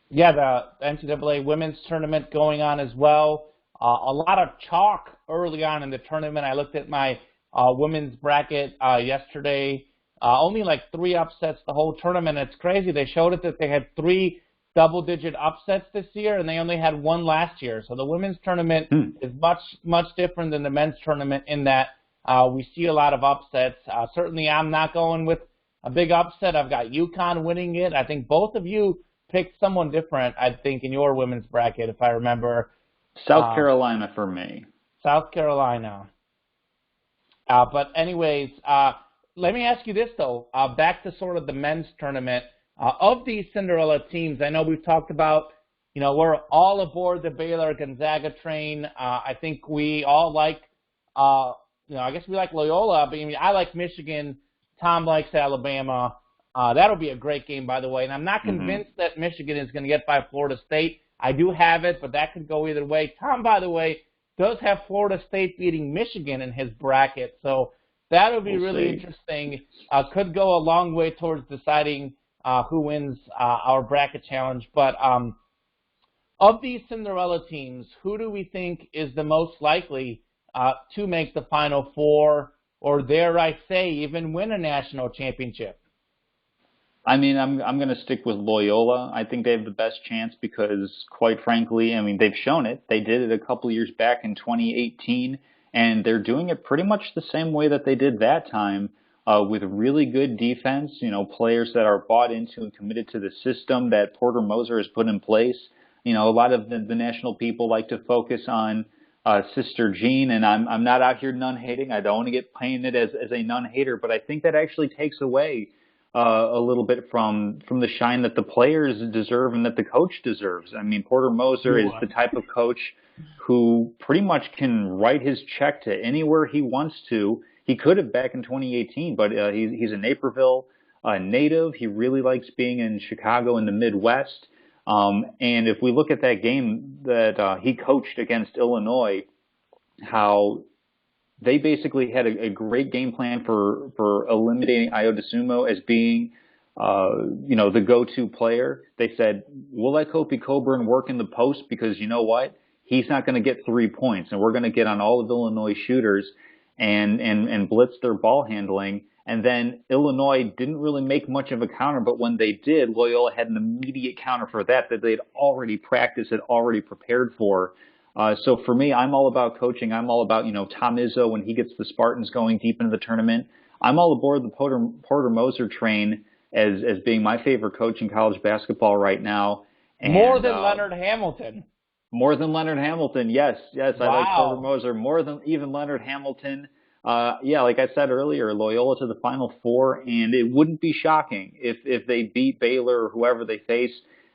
Yeah, the NCAA women's tournament going on as well. A lot of chalk early on in the tournament. I looked at my women's bracket yesterday. Only like 3 upsets the whole tournament. It's crazy. They showed it that they had 3 double-digit upsets this year, and they only had 1 last year. So the women's tournament is much different than the men's tournament in that we see a lot of upsets. Certainly, I'm not going with a big upset. I've got UConn winning it. I think both of you picked someone different, I think, in your women's bracket, if I remember. South Carolina for me. South Carolina. But anyways, let me ask you this, though. Back to sort of the men's tournament. Of these Cinderella teams, I know we've talked about, we're all aboard the Baylor-Gonzaga train. I think we all like, I guess we like Loyola. But I like Michigan. Tom likes Alabama. That'll be a great game, by the way. And I'm not convinced that Michigan is going to get by Florida State. I do have it, but that could go either way. Tom, by the way, does have Florida State beating Michigan in his bracket. So that'll be really interesting. Could go a long way towards deciding who wins our bracket challenge. But of these Cinderella teams, who do we think is the most likely to make the Final Four, or dare I say, even win a national championship? I mean, I'm going to stick with Loyola. I think they have the best chance because, quite frankly, they've shown it. They did it a couple years back in 2018, and they're doing it pretty much the same way that they did that time, with really good defense, players that are bought into and committed to the system that Porter Moser has put in place. A lot of the national people like to focus on Sister Jean, and I'm not out here nun-hating. I don't want to get painted as a nun-hater, but I think that actually takes away a little bit from the shine that the players deserve and that the coach deserves. Porter Moser is the type of coach who pretty much can write his check to anywhere he wants to. He could have back in 2018, but he's a Naperville native. He really likes being in Chicago in the Midwest. And if we look at that game that he coached against Illinois, how they basically had a great game plan for eliminating Ayo Dosunmu as being, the go-to player. They said, we'll let Kofi Coburn work in the post because you know what? He's not going to get 3 points, and we're going to get on all of Illinois shooters and blitz their ball handling. And then Illinois didn't really make much of a counter, but when they did, Loyola had an immediate counter for that they'd already practiced, had already prepared for. So for me, I'm all about coaching. I'm all about, Tom Izzo when he gets the Spartans going deep into the tournament. I'm all aboard the Porter Moser train as being my favorite coach in college basketball right now. And, more than Leonard Hamilton. More than Leonard Hamilton, yes. Wow. I like Porter Moser more than even Leonard Hamilton. Like I said earlier, Loyola to the Final Four, and it wouldn't be shocking if they beat Baylor or whoever they face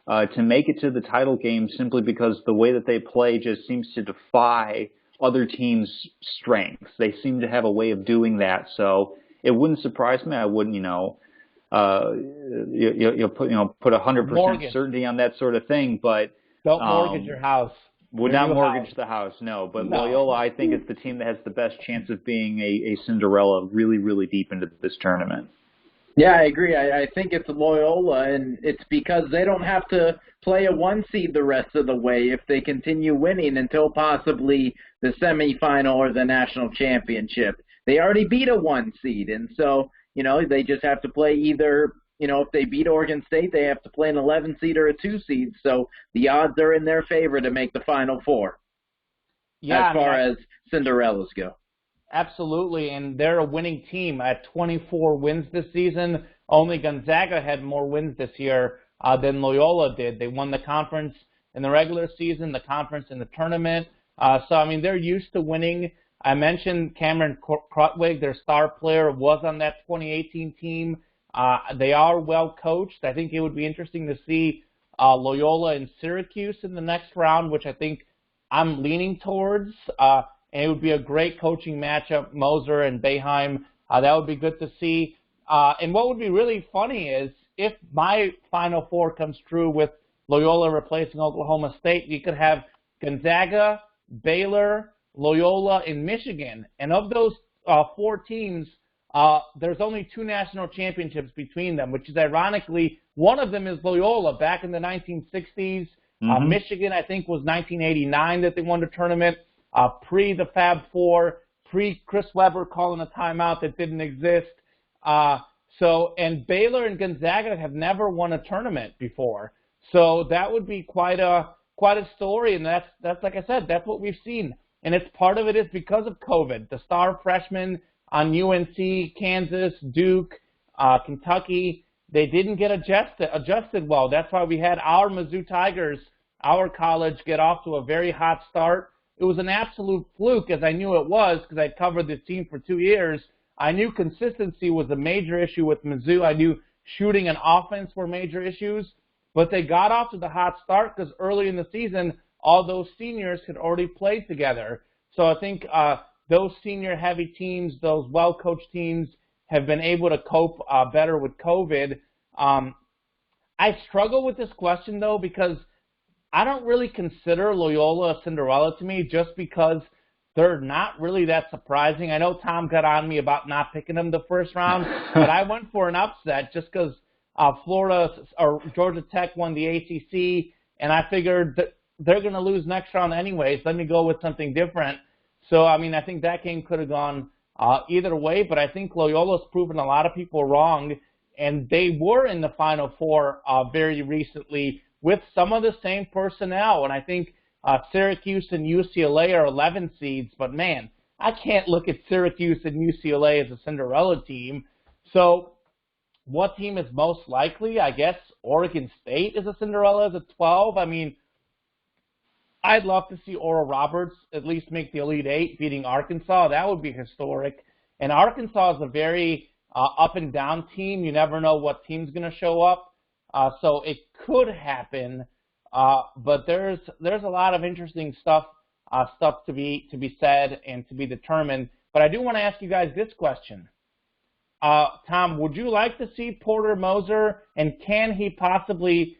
to make it to the title game simply because the way that they play just seems to defy other teams' strengths. They seem to have a way of doing that, so it wouldn't surprise me. I wouldn't, you'll put 100% certainty on that sort of thing, but don't mortgage your house. Would not mortgage the house, no. But Loyola, I think, is the team that has the best chance of being a Cinderella really, really deep into this tournament. Yeah, I agree. I think it's Loyola, and it's because they don't have to play a 1 seed the rest of the way if they continue winning until possibly the semifinal or the national championship. They already beat a 1 seed, and so, they just have to play either, if they beat Oregon State, they have to play an 11 seed or a 2 seed, so the odds are in their favor to make the Final Four as far as Cinderellas go. Absolutely, and they're a winning team at 24 wins this season. Only Gonzaga had more wins this year than Loyola did. They won the conference in the regular season, the conference in the tournament. They're used to winning. I mentioned Cameron Krutwig, their star player, was on that 2018 team. They are well coached. I think it would be interesting to see Loyola and Syracuse in the next round, which I think I'm leaning towards. And it would be a great coaching matchup, Moser and Boeheim. That would be good to see. And what would be really funny is if my Final Four comes true with Loyola replacing Oklahoma State, you could have Gonzaga, Baylor, Loyola, and Michigan. And of those 4 teams, there's only 2 national championships between them, which is ironically, one of them is Loyola back in the 1960s. Mm-hmm. Michigan, I think, was 1989 that they won the tournament. Pre the Fab Four, pre Chris Webber calling a timeout that didn't exist. And Baylor and Gonzaga have never won a tournament before. So that would be quite a story, and that's like I said, that's what we've seen. And it's part of it is because of COVID. The star freshmen on UNC, Kansas, Duke, Kentucky, they didn't get adjusted well. That's why we had our Mizzou Tigers, our college, get off to a very hot start. It was an absolute fluke, as I knew it was, because I'd covered this team for 2 years. I knew consistency was a major issue with Mizzou. I knew shooting and offense were major issues. But they got off to the hot start because early in the season, all those seniors had already played together. So I think those senior-heavy teams, those well-coached teams, have been able to cope better with COVID. I struggle with this question, though, because I don't really consider Loyola a Cinderella to me just because they're not really that surprising. I know Tom got on me about not picking them the first round, but I went for an upset just because Florida or Georgia Tech won the ACC, and I figured that they're going to lose next round anyways. Let me go with something different. So, I think that game could have gone either way, but I think Loyola's proven a lot of people wrong, and they were in the Final Four very recently with some of the same personnel, and I think Syracuse and UCLA are 11 seeds, but man, I can't look at Syracuse and UCLA as a Cinderella team. So what team is most likely? I guess Oregon State is a Cinderella as a 12. I'd love to see Oral Roberts at least make the Elite Eight, beating Arkansas. That would be historic. And Arkansas is a very up-and-down team. You never know what team's going to show up. So it could happen, but there's a lot of interesting stuff to be said and to be determined. But I do want to ask you guys this question. Tom, would you like to see Porter Moser, and can he possibly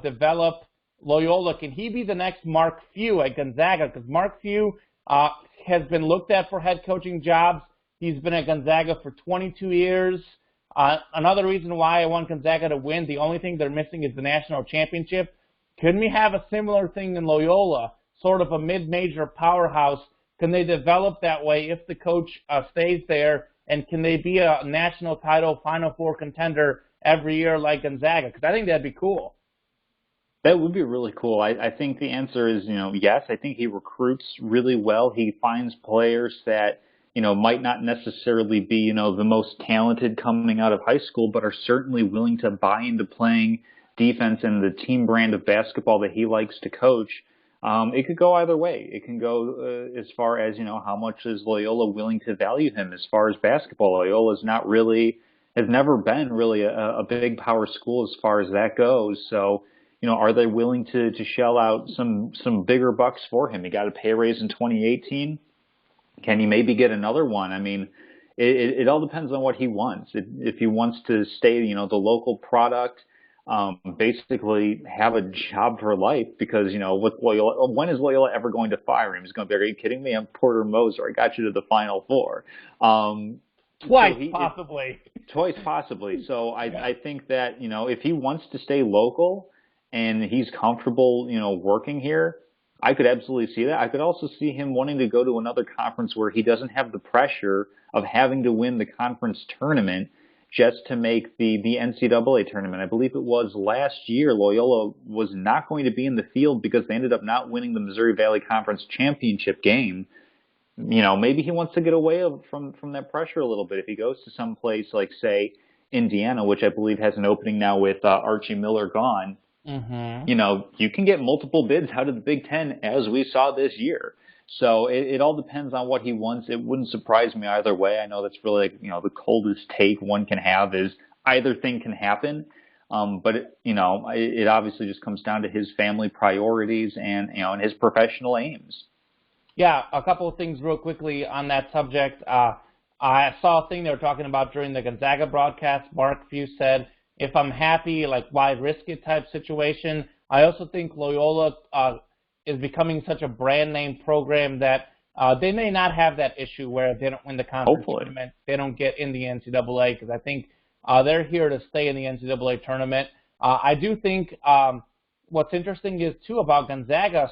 develop Loyola? Can he be the next Mark Few at Gonzaga? Because Mark Few has been looked at for head coaching jobs. He's been at Gonzaga for 22 years. Another reason why I want Gonzaga to win, the only thing they're missing is the national championship. Can we have a similar thing in Loyola, sort of a mid-major powerhouse? Can they develop that way if the coach stays there And can they be a national title Final Four contender every year like Gonzaga? Because I think that'd be cool. That would be really cool. I think the answer is, yes. I think he recruits really well. He finds players that, might not necessarily be, the most talented coming out of high school, but are certainly willing to buy into playing defense and the team brand of basketball that he likes to coach. It could go either way. It can go as far as, how much is Loyola willing to value him as far as basketball. Loyola's has never been really a big power school as far as that goes. So, are they willing to shell out some bigger bucks for him? He got a pay raise in 2018. Can he maybe get another one? I mean, it all depends on what he wants. If he wants to stay, the local product, basically have a job for life, because, with Loyola, when is Loyola ever going to fire him? He's going to be, are you kidding me? I'm Porter Moser. I got you to the Final Four. Twice, possibly. Twice, possibly. So I think that, if he wants to stay local and he's comfortable, working here, I could absolutely see that. I could also see him wanting to go to another conference where he doesn't have the pressure of having to win the conference tournament just to make the NCAA tournament. I believe it was last year, Loyola was not going to be in the field because they ended up not winning the Missouri Valley Conference championship game. Maybe he wants to get away from that pressure a little bit. If he goes to some place like, say, Indiana, which I believe has an opening now with Archie Miller gone, you can get multiple bids out of the Big Ten, as we saw this year. So it all depends on what he wants. It wouldn't surprise me either way. I know that's really, the coldest take one can have is either thing can happen. But it obviously just comes down to his family priorities and his professional aims. Yeah, a couple of things real quickly on that subject. I saw a thing they were talking about during the Gonzaga broadcast. Mark Few said, if I'm happy, like, why risk it type situation. I also think Loyola is becoming such a brand name program that they may not have that issue where they don't win the conference tournament, they don't get in the NCAA, because I think they're here to stay in the NCAA tournament. I do think what's interesting is, too, about Gonzaga,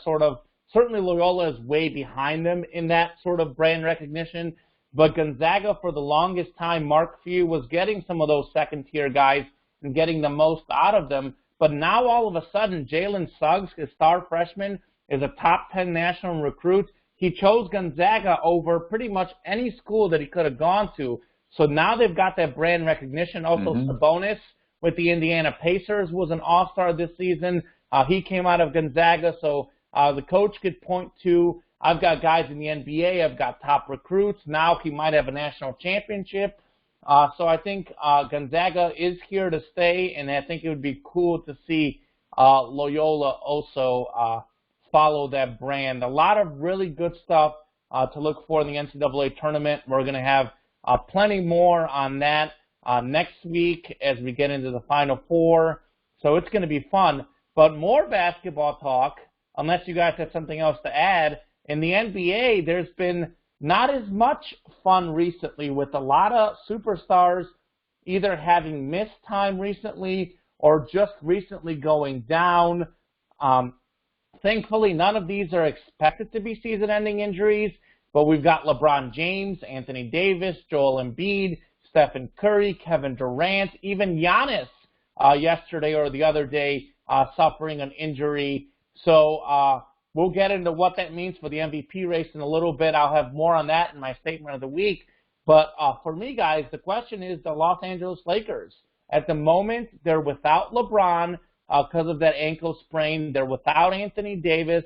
certainly Loyola is way behind them in that sort of brand recognition, but Gonzaga, for the longest time, Mark Few was getting some of those second-tier guys and getting the most out of them. But now, all of a sudden, Jalen Suggs, his star freshman, is a top 10 national recruit. He chose Gonzaga over pretty much any school that he could have gone to. So now they've got that brand recognition. Also, Sabonis with the Indiana Pacers was an all-star this season. He came out of Gonzaga, so the coach could point to, I've got guys in the NBA, I've got top recruits. Now he might have a national championship. So I think Gonzaga is here to stay, and I think it would be cool to see Loyola also follow that brand. A lot of really good stuff to look for in the NCAA tournament. We're going to have plenty more on that next week as we get into the Final Four. So it's going to be fun. But more basketball talk, unless you guys have something else to add. In the NBA, there's been not as much fun recently, with a lot of superstars either having missed time recently or just recently going down. Thankfully, none of these are expected to be season-ending injuries, but we've got LeBron James, Anthony Davis, Joel Embiid, Stephen Curry, Kevin Durant, even Giannis yesterday or the other day suffering an injury. So we'll get into what that means for the MVP race in a little bit. I'll have more on that in my statement of the week. But for me, guys, the question is the Los Angeles Lakers. At the moment, they're without LeBron because of that ankle sprain. They're without Anthony Davis.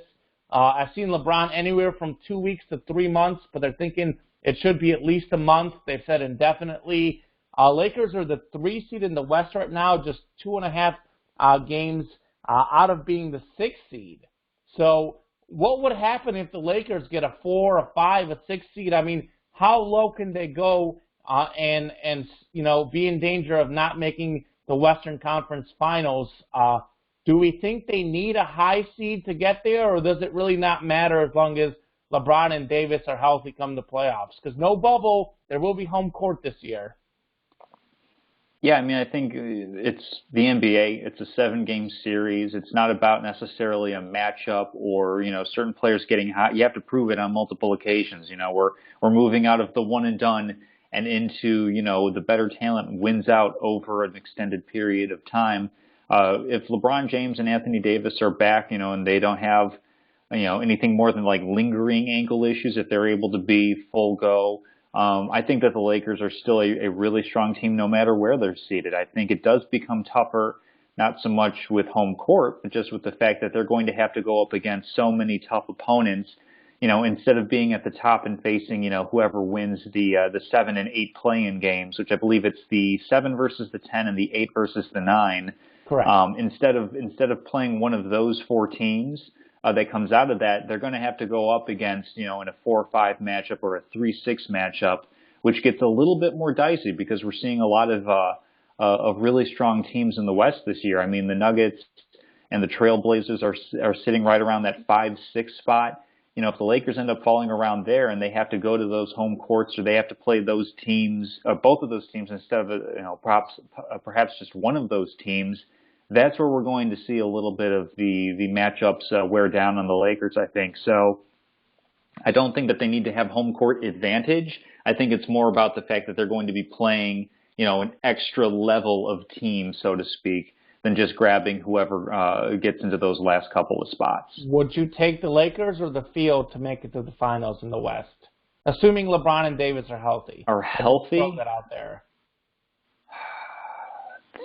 I've seen LeBron anywhere from 2 weeks to 3 months, but they're thinking it should be at least a month. They've said indefinitely. Lakers are the 3 seed in the West right now, just 2.5 games out of being the 6 seed. So what would happen if the Lakers get a 4, a 5, a 6 seed? I mean, how low can they go and be in danger of not making the Western Conference Finals? Do we think they need a high seed to get there, or does it really not matter as long as LeBron and Davis are healthy come the playoffs? Because no bubble, there will be home court this year. Yeah, I mean, I think it's the NBA. It's a 7-game series. It's not about necessarily a matchup or, certain players getting hot. You have to prove it on multiple occasions. We're moving out of the one and done and into, the better talent wins out over an extended period of time. If LeBron James and Anthony Davis are back, and they don't have, anything more than like lingering ankle issues, if they're able to be full go, I think that the Lakers are still a really strong team no matter where they're seated. I think it does become tougher, not so much with home court, but just with the fact that they're going to have to go up against so many tough opponents. Instead of being at the top and facing, whoever wins the 7 and 8 play-in games, which I believe it's the 7 versus the 10 and the 8 versus the 9. Correct. Instead of playing one of those 4 teams that comes out of that, they're going to have to go up against, in a 4-5 matchup or a 3-6 matchup, which gets a little bit more dicey because we're seeing a lot of really strong teams in the West this year. I mean, the Nuggets and the Trailblazers are sitting right around that 5-6 spot. If the Lakers end up falling around there and they have to go to those home courts or they have to play those teams, both of those teams instead of perhaps just one of those teams, that's where we're going to see a little bit of the matchups wear down on the Lakers, I think. So I don't think that they need to have home court advantage. I think it's more about the fact that they're going to be playing, an extra level of team, so to speak, than just grabbing whoever gets into those last couple of spots. Would you take the Lakers or the field to make it to the finals in the West? Assuming LeBron and Davis are healthy. Are healthy? Throw that out there.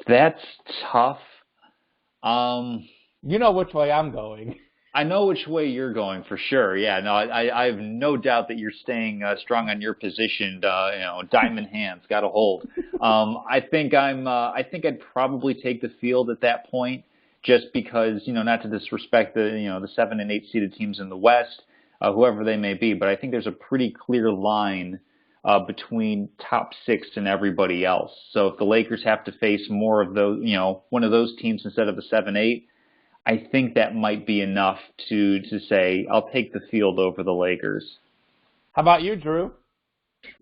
That's tough. You know which way I'm going. I know which way you're going for sure. Yeah, no, I have no doubt that you're staying strong on your position. Diamond hands, got a hold. I think I'd probably take the field at that point, just because not to disrespect the 7 and 8 seeded teams in the West, whoever they may be, but I think there's a pretty clear line between top 6 and everybody else. So if the Lakers have to face more of those, one of those teams instead of the 7-8. I think that might be enough to say I'll take the field over the Lakers. How about you, Drew?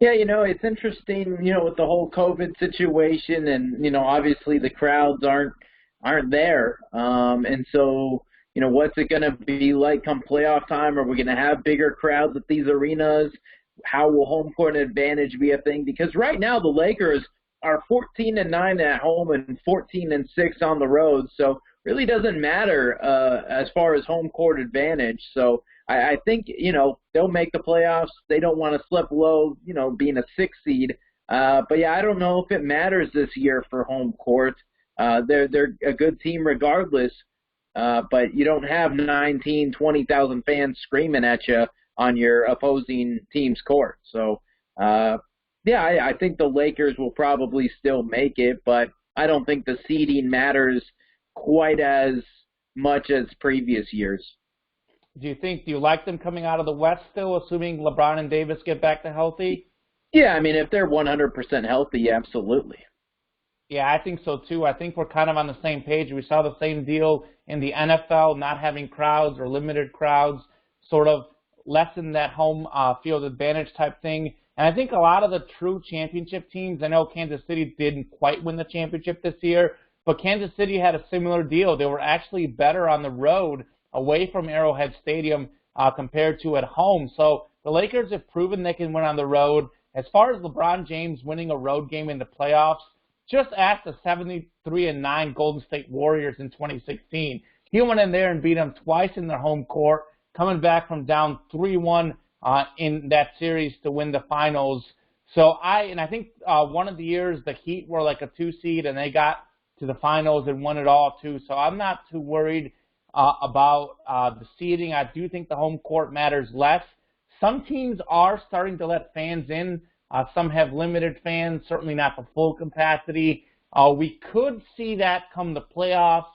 Yeah, it's interesting, with the whole COVID situation and, obviously the crowds aren't there. And so, what's it going to be like come playoff time? Are we going to have bigger crowds at these arenas? How will home court advantage be a thing? Because right now the Lakers are 14-9 at home and 14-6 on the road. So really doesn't matter as far as home court advantage. So I think, they'll make the playoffs. They don't want to slip low, being a 6 seed. But, yeah, I don't know if it matters this year for home court. They're a good team regardless, but you don't have 19, 20,000 fans screaming at you on your opposing team's court. So, I think the Lakers will probably still make it, but I don't think the seeding matters quite as much as previous years. Do you like them coming out of the West still, assuming LeBron and Davis get back to healthy? Yeah, I mean, if they're 100% healthy, absolutely. Yeah, I think so too. I think we're kind of on the same page. We saw the same deal in the NFL, not having crowds or limited crowds, sort of lessen that home field advantage type thing. And I think a lot of the true championship teams, I know Kansas City didn't quite win the championship this year, but Kansas City had a similar deal. They were actually better on the road away from Arrowhead Stadium compared to at home. So the Lakers have proven they can win on the road. As far as LeBron James winning a road game in the playoffs, just ask the 73-9 Golden State Warriors in 2016. He went in there and beat them twice in their home court, coming back from down 3-1 in that series to win the finals. So I think one of the years the Heat were like a 2 seed and they got to the finals and won it all too. So I'm not too worried about the seeding. I do think the home court matters less. Some teams are starting to let fans in. Some have limited fans, certainly not the full capacity. We could see that come the playoffs.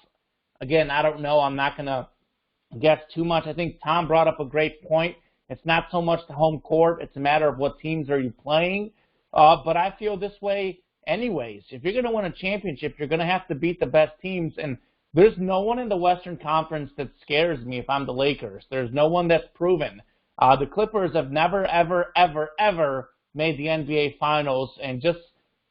Again, I don't know. I'm not going to guess too much. I think Tom brought up a great point. It's not so much the home court. It's a matter of what teams are you playing. But I feel this way anyways. If you're going to win a championship, you're going to have to beat the best teams. And there's no one in the Western Conference that scares me if I'm the Lakers. There's no one that's proven. The Clippers have never, ever, ever, ever made the NBA Finals. And just,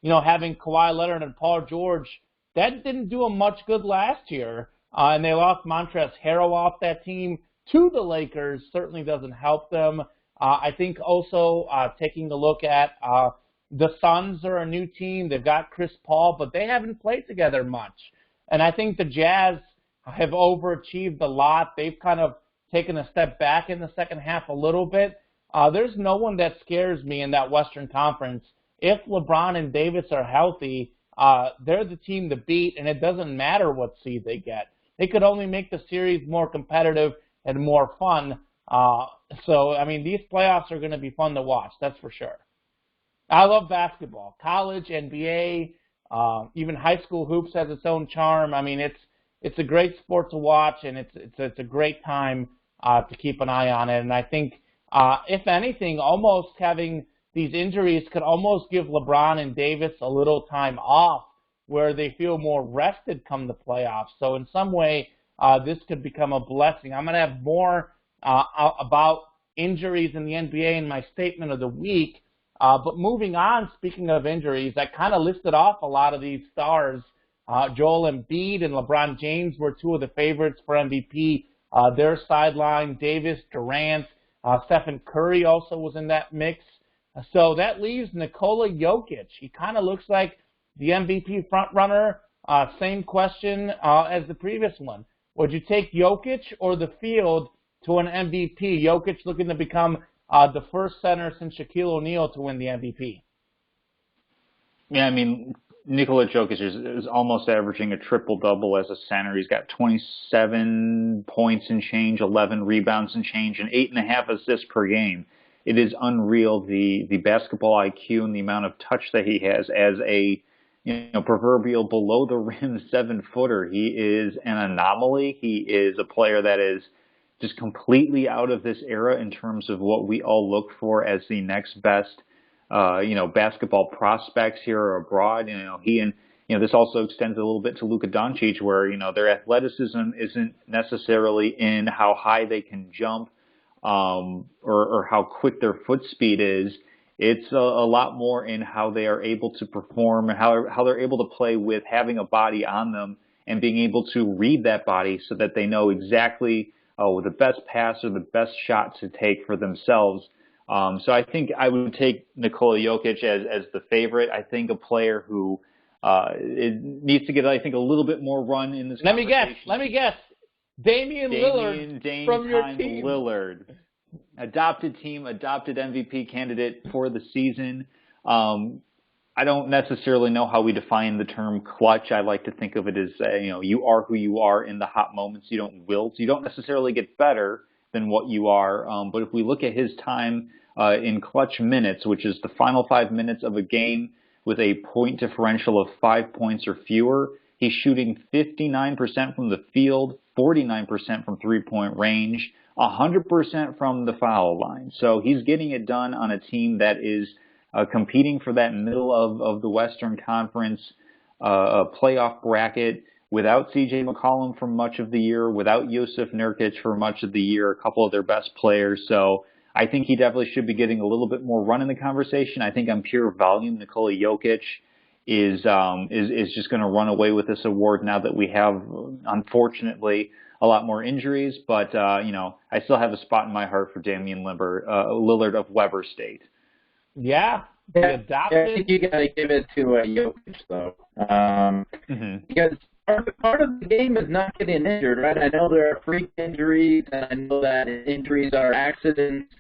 having Kawhi Leonard and Paul George, that didn't do them much good last year. And they lost Montrezl Harrell off that team to the Lakers certainly doesn't help them. I think also taking a look at the Suns are a new team. They've got Chris Paul, but they haven't played together much. And I think the Jazz have overachieved a lot. They've kind of taken a step back in the second half a little bit. There's no one that scares me in that Western Conference. If LeBron and Davis are healthy, they're the team to beat, and it doesn't matter what seed they get. They could only make the series more competitive and more fun. So, I mean, these playoffs are going to be fun to watch, that's for sure. I love basketball. College, NBA, even high school hoops has its own charm. I mean, it's a great sport to watch, and it's a great time to keep an eye on it. And I think, if anything, almost having these injuries could almost give LeBron and Davis a little time off where they feel more rested come the playoffs. So in some way, this could become a blessing. I'm going to have more about injuries in the NBA in my statement of the week. But moving on, speaking of injuries, I kind of listed off a lot of these stars. Joel Embiid and LeBron James were two of the favorites for MVP. They're sidelined. Davis, Durant, Stephen Curry also was in that mix. So that leaves Nikola Jokic. He kind of looks like the MVP frontrunner. Same question as the previous one. Would you take Jokic or the field to an MVP? Jokic looking to become the first center since Shaquille O'Neal to win the MVP. Yeah, I mean, Nikola Jokic is almost averaging a triple-double as a center. He's got 27 points and change, 11 rebounds and change, and 8.5 assists per game. It is unreal, the basketball IQ and the amount of touch that he has as a proverbial below-the-rim 7-footer. He is an anomaly. He is a player that is just completely out of this era in terms of what we all look for as the next best, basketball prospects here or abroad. He and this also extends a little bit to Luka Doncic, where their athleticism isn't necessarily in how high they can jump or how quick their foot speed is. It's a lot more in how they are able to perform and how they're able to play with having a body on them and being able to read that body so that they know exactly the best pass or the best shot to take for themselves. So I think I would take Nikola Jokic as the favorite. I think a player who it needs to get, I think, a little bit more run in this conversation. Let me guess. Damian Lillard from your team. Lillard. Adopted MVP candidate for the season. I don't necessarily know how we define the term clutch. I like to think of it as, you are who you are in the hot moments. You don't wilt. You don't necessarily get better than what you are. But if we look at his time in clutch minutes, which is the final 5 minutes of a game with a point differential of 5 points or fewer, he's shooting 59% from the field, 49% from three-point range, 100% from the foul line. So he's getting it done on a team that is competing for that middle of the Western Conference playoff bracket without C.J. McCollum for much of the year, without Jusuf Nurkic for much of the year, a couple of their best players. So I think he definitely should be getting a little bit more run in the conversation. I think on pure volume, Nikola Jokic is just going to run away with this award now that we have, unfortunately, a lot more injuries. But, I still have a spot in my heart for Damian Lillard of Weber State. Yeah, I think you got to give it to Jokic, though. Because part of the game is not getting injured, right? I know there are freak injuries, and I know that injuries are accidents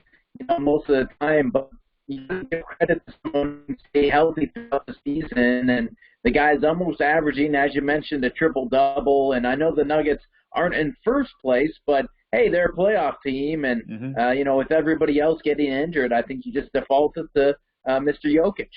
most of the time, but you got to give credit to someone who stay healthy throughout the season, and the guy's almost averaging, as you mentioned, a triple-double, and I know the Nuggets aren't in first place, but hey, they're a playoff team, and with everybody else getting injured, I think you just defaulted to Mr. Jokic.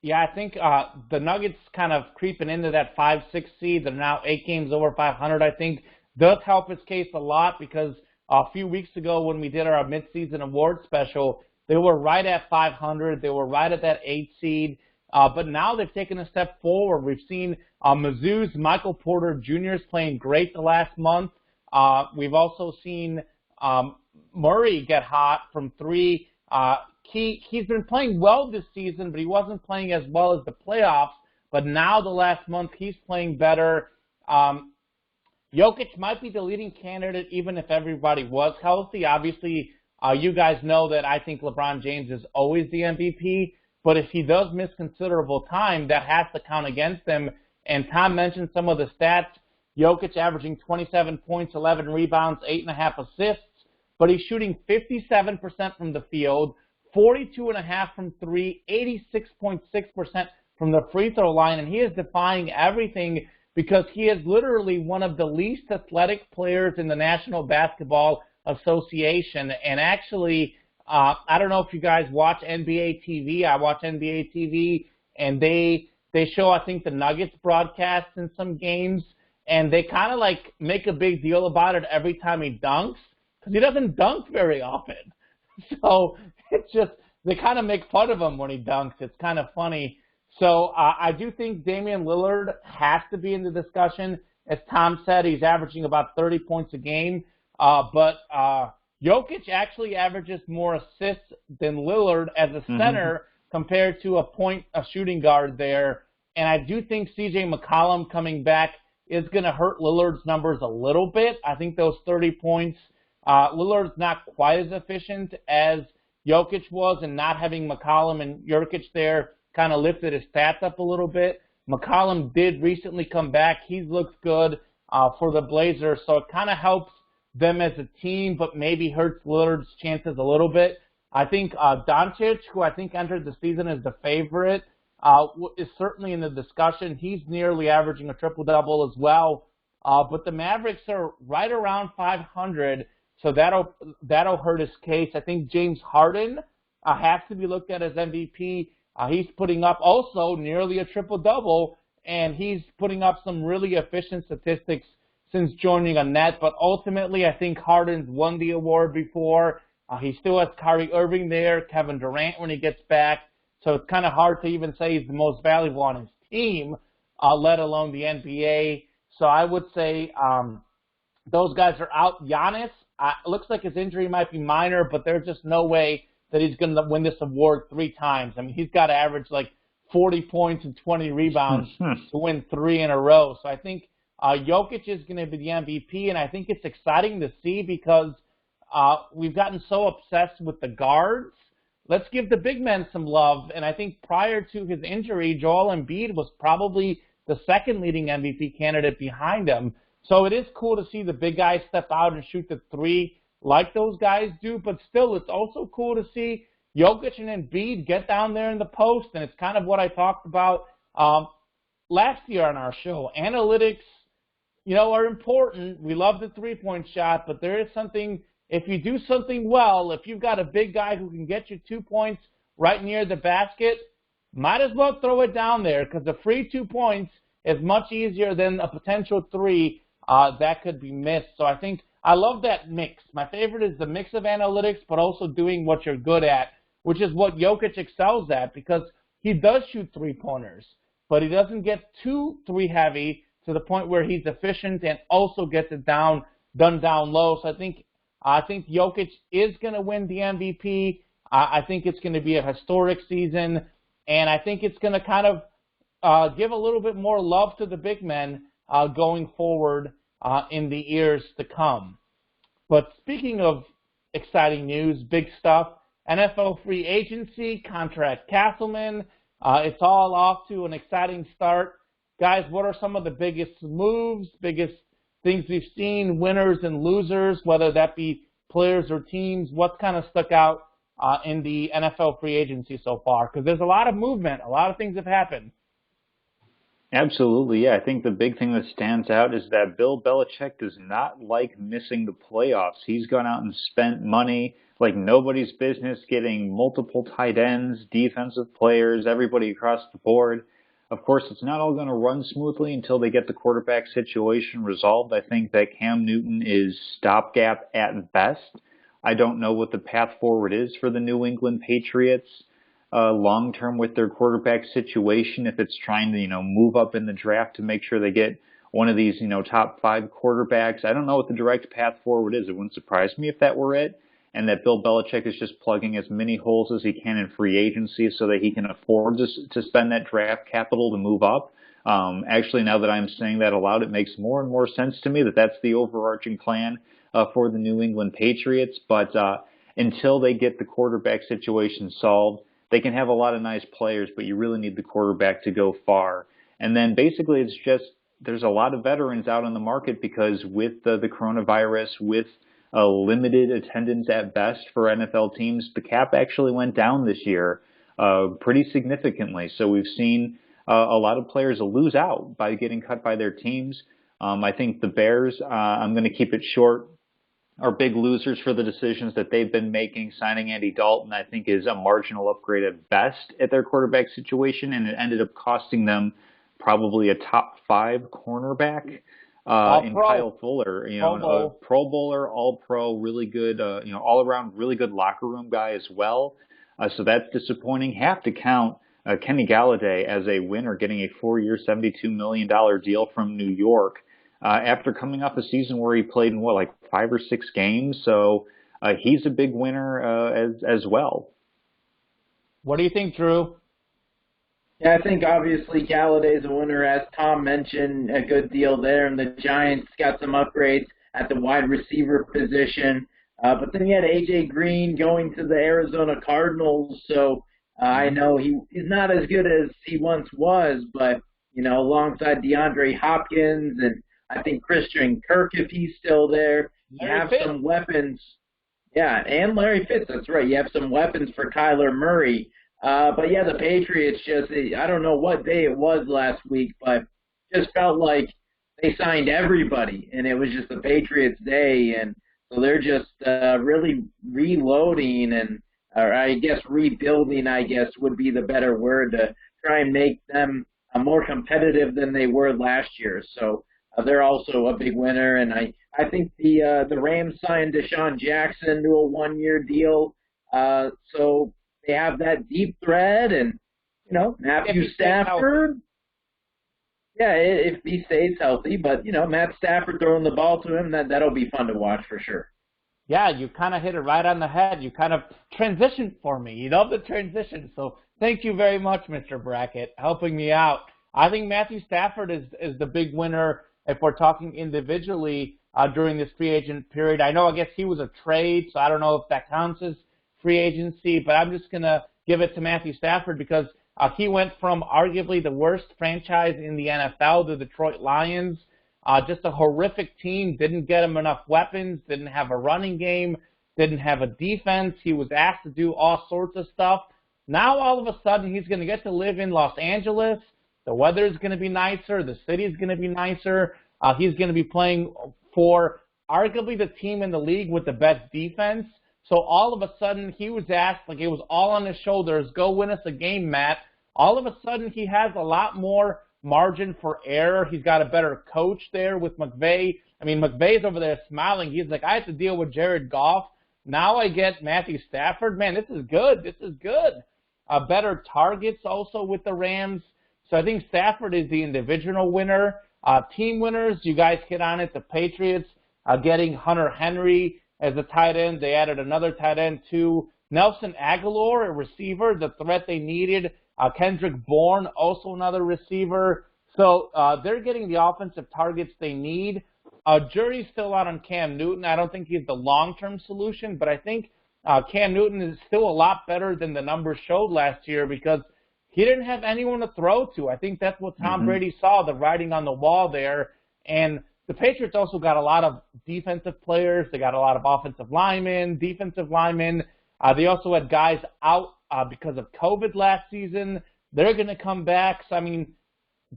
Yeah, I think the Nuggets kind of creeping into that 5-6 seed. They're now 8 games over 500. I think does help his case a lot because a few weeks ago when we did our midseason award special, they were right at 500. They were right at that 8 seed. But now they've taken a step forward. We've seen Mizzou's Michael Porter Jr. is playing great the last month. We've also seen Murray get hot from 3. He's been playing well this season, but he wasn't playing as well as the playoffs. But now the last month, he's playing better. Jokic might be the leading candidate even if everybody was healthy. Obviously, you guys know that I think LeBron James is always the MVP. but if he does miss considerable time, that has to count against him. And Tom mentioned some of the stats. Jokic averaging 27 points, 11 rebounds, 8.5 assists, but he's shooting 57% from the field, 42.5 from three, 86.6% from the free throw line, and he is defying everything because he is literally one of the least athletic players in the National Basketball Association. And actually, I don't know if you guys watch NBA TV. I watch NBA TV, and they show, I think, the Nuggets broadcast in some games, and they kind of like make a big deal about it every time he dunks because he doesn't dunk very often. So it's just, they kind of make fun of him when he dunks. It's kind of funny. So I do think Damian Lillard has to be in the discussion. As Tom said, he's averaging about 30 points a game. But Jokic actually averages more assists than Lillard as a center compared to a shooting guard there. And I do think C.J. McCollum coming back is going to hurt Lillard's numbers a little bit. I think those 30 points, Lillard's not quite as efficient as Jokic was, and not having McCollum and Jokic there kind of lifted his stats up a little bit. McCollum did recently come back. He's looked good for the Blazers, so it kind of helps them as a team, but maybe hurts Lillard's chances a little bit. I think Doncic, who I think entered the season as the favorite, is certainly in the discussion. He's nearly averaging a triple-double as well. But the Mavericks are right around 500, so that'll hurt his case. I think James Harden has to be looked at as MVP. He's putting up also nearly a triple-double, and he's putting up some really efficient statistics since joining a net. But ultimately, I think Harden's won the award before. He still has Kyrie Irving there, Kevin Durant when he gets back. So it's kind of hard to even say he's the most valuable on his team, let alone the NBA. So I would say those guys are out. Giannis, it looks like his injury might be minor, but there's just no way that he's going to win this award 3 times. I mean, he's got to average like 40 points and 20 rebounds to win 3 in a row. So I think Jokic is going to be the MVP, and I think it's exciting to see because we've gotten so obsessed with the guards. Let's give the big men some love. And I think prior to his injury, Joel Embiid was probably the second leading MVP candidate behind him. So it is cool to see the big guys step out and shoot the 3 like those guys do. But still, it's also cool to see Jokic and Embiid get down there in the post. And it's kind of what I talked about last year on our show. Analytics, are important. We love the 3-point shot, but there is something. If you do something well, if you've got a big guy who can get you 2 points right near the basket, might as well throw it down there because a free 2 points is much easier than a potential 3 that could be missed. So I think I love that mix. My favorite is the mix of analytics, but also doing what you're good at, which is what Jokic excels at because he does shoot 3-pointers, but he doesn't get too 3-heavy to the point where he's efficient and also gets it done down low. So I think Jokic is going to win the MVP. I think it's going to be a historic season, and I think it's going to kind of give a little bit more love to the big men going forward in the years to come. But speaking of exciting news, big stuff, NFL free agency, contract Castleman, it's all off to an exciting start. Guys, what are some of the biggest moves, biggest things we've seen, winners and losers, whether that be players or teams? What's kind of stuck out in the NFL free agency so far? Because there's a lot of movement. A lot of things have happened. Absolutely, yeah. I think the big thing that stands out is that Bill Belichick does not like missing the playoffs. He's gone out and spent money like nobody's business, getting multiple tight ends, defensive players, everybody across the board. Of course, it's not all going to run smoothly until they get the quarterback situation resolved. I think that Cam Newton is stopgap at best. I don't know what the path forward is for the New England Patriots long-term with their quarterback situation, if it's trying to, move up in the draft to make sure they get one of these, top 5 quarterbacks. I don't know what the direct path forward is. It wouldn't surprise me if that were it, and that Bill Belichick is just plugging as many holes as he can in free agency so that he can afford to spend that draft capital to move up. Actually, now that I'm saying that aloud, it makes more and more sense to me that that's the overarching plan for the New England Patriots. But until they get the quarterback situation solved, they can have a lot of nice players, but you really need the quarterback to go far. And then basically it's just there's a lot of veterans out on the market because with the coronavirus, with a limited attendance at best for NFL teams, the cap actually went down this year pretty significantly. So we've seen a lot of players lose out by getting cut by their teams. I think the Bears, I'm going to keep it short, are big losers for the decisions that they've been making. Signing Andy Dalton, I think, is a marginal upgrade at best at their quarterback situation, and it ended up costing them probably a top 5 cornerback in Kyle Fuller, a Pro Bowler, All Pro, really good, all around really good locker room guy as well. So that's disappointing. Have to count Kenny Galladay as a winner, getting a 4-year, $72 million deal from New York after coming off a season where he played in 5 or 6 games. So he's a big winner as well. What do you think, Drew? Yeah, I think obviously Galladay's a winner, as Tom mentioned, a good deal there, and the Giants got some upgrades at the wide receiver position. But then you had A.J. Green going to the Arizona Cardinals, so I know he's not as good as he once was, but, alongside DeAndre Hopkins and I think Christian Kirk, if he's still there, you have some weapons. Yeah, and Larry Fitz, that's right. You have some weapons for Kyler Murray. But, yeah, the Patriots I don't know what day it was last week, but just felt like they signed everybody, and it was just the Patriots' day. And so they're just really reloading or I guess rebuilding, would be the better word, to try and make them more competitive than they were last year. So they're also a big winner. And I think the Rams signed Deshaun Jackson to a 1-year deal. So they have that deep thread, and, Matthew Stafford. Yeah, if he stays healthy. But, Matt Stafford throwing the ball to him, that'll be fun to watch for sure. Yeah, you kind of hit it right on the head. You kind of transitioned for me. You love the transition. So thank you very much, Mr. Brackett, helping me out. I think Matthew Stafford is the big winner if we're talking individually during this free agent period. I guess he was a trade, so I don't know if that counts as free agency, but I'm just going to give it to Matthew Stafford because he went from arguably the worst franchise in the NFL, the Detroit Lions, just a horrific team, didn't get him enough weapons, didn't have a running game, didn't have a defense. He was asked to do all sorts of stuff. Now all of a sudden he's going to get to live in Los Angeles. The weather is going to be nicer. The city is going to be nicer. He's going to be playing for arguably the team in the league with the best defense. So all of a sudden he was asked, like it was all on his shoulders, go win us a game, Matt. All of a sudden he has a lot more margin for error. He's got a better coach there with McVay. I mean, McVay's over there smiling. He's like, I have to deal with Jared Goff. Now I get Matthew Stafford. Man, this is good. This is good. Better targets also with the Rams. So I think Stafford is the individual winner. Team winners, you guys hit on it. The Patriots getting Hunter Henry as a tight end. They added another tight end too. Nelson Aguilar, a receiver, the threat they needed. Kendrick Bourne, also another receiver. So they're getting the offensive targets they need. Jury's still out on Cam Newton. I don't think he's the long-term solution, but I think Cam Newton is still a lot better than the numbers showed last year because he didn't have anyone to throw to. I think that's what Tom Brady saw, the writing on the wall there. And the Patriots also got a lot of defensive players. They got a lot of offensive linemen, defensive linemen. They also had guys out because of COVID last season. They're going to come back. So, I mean,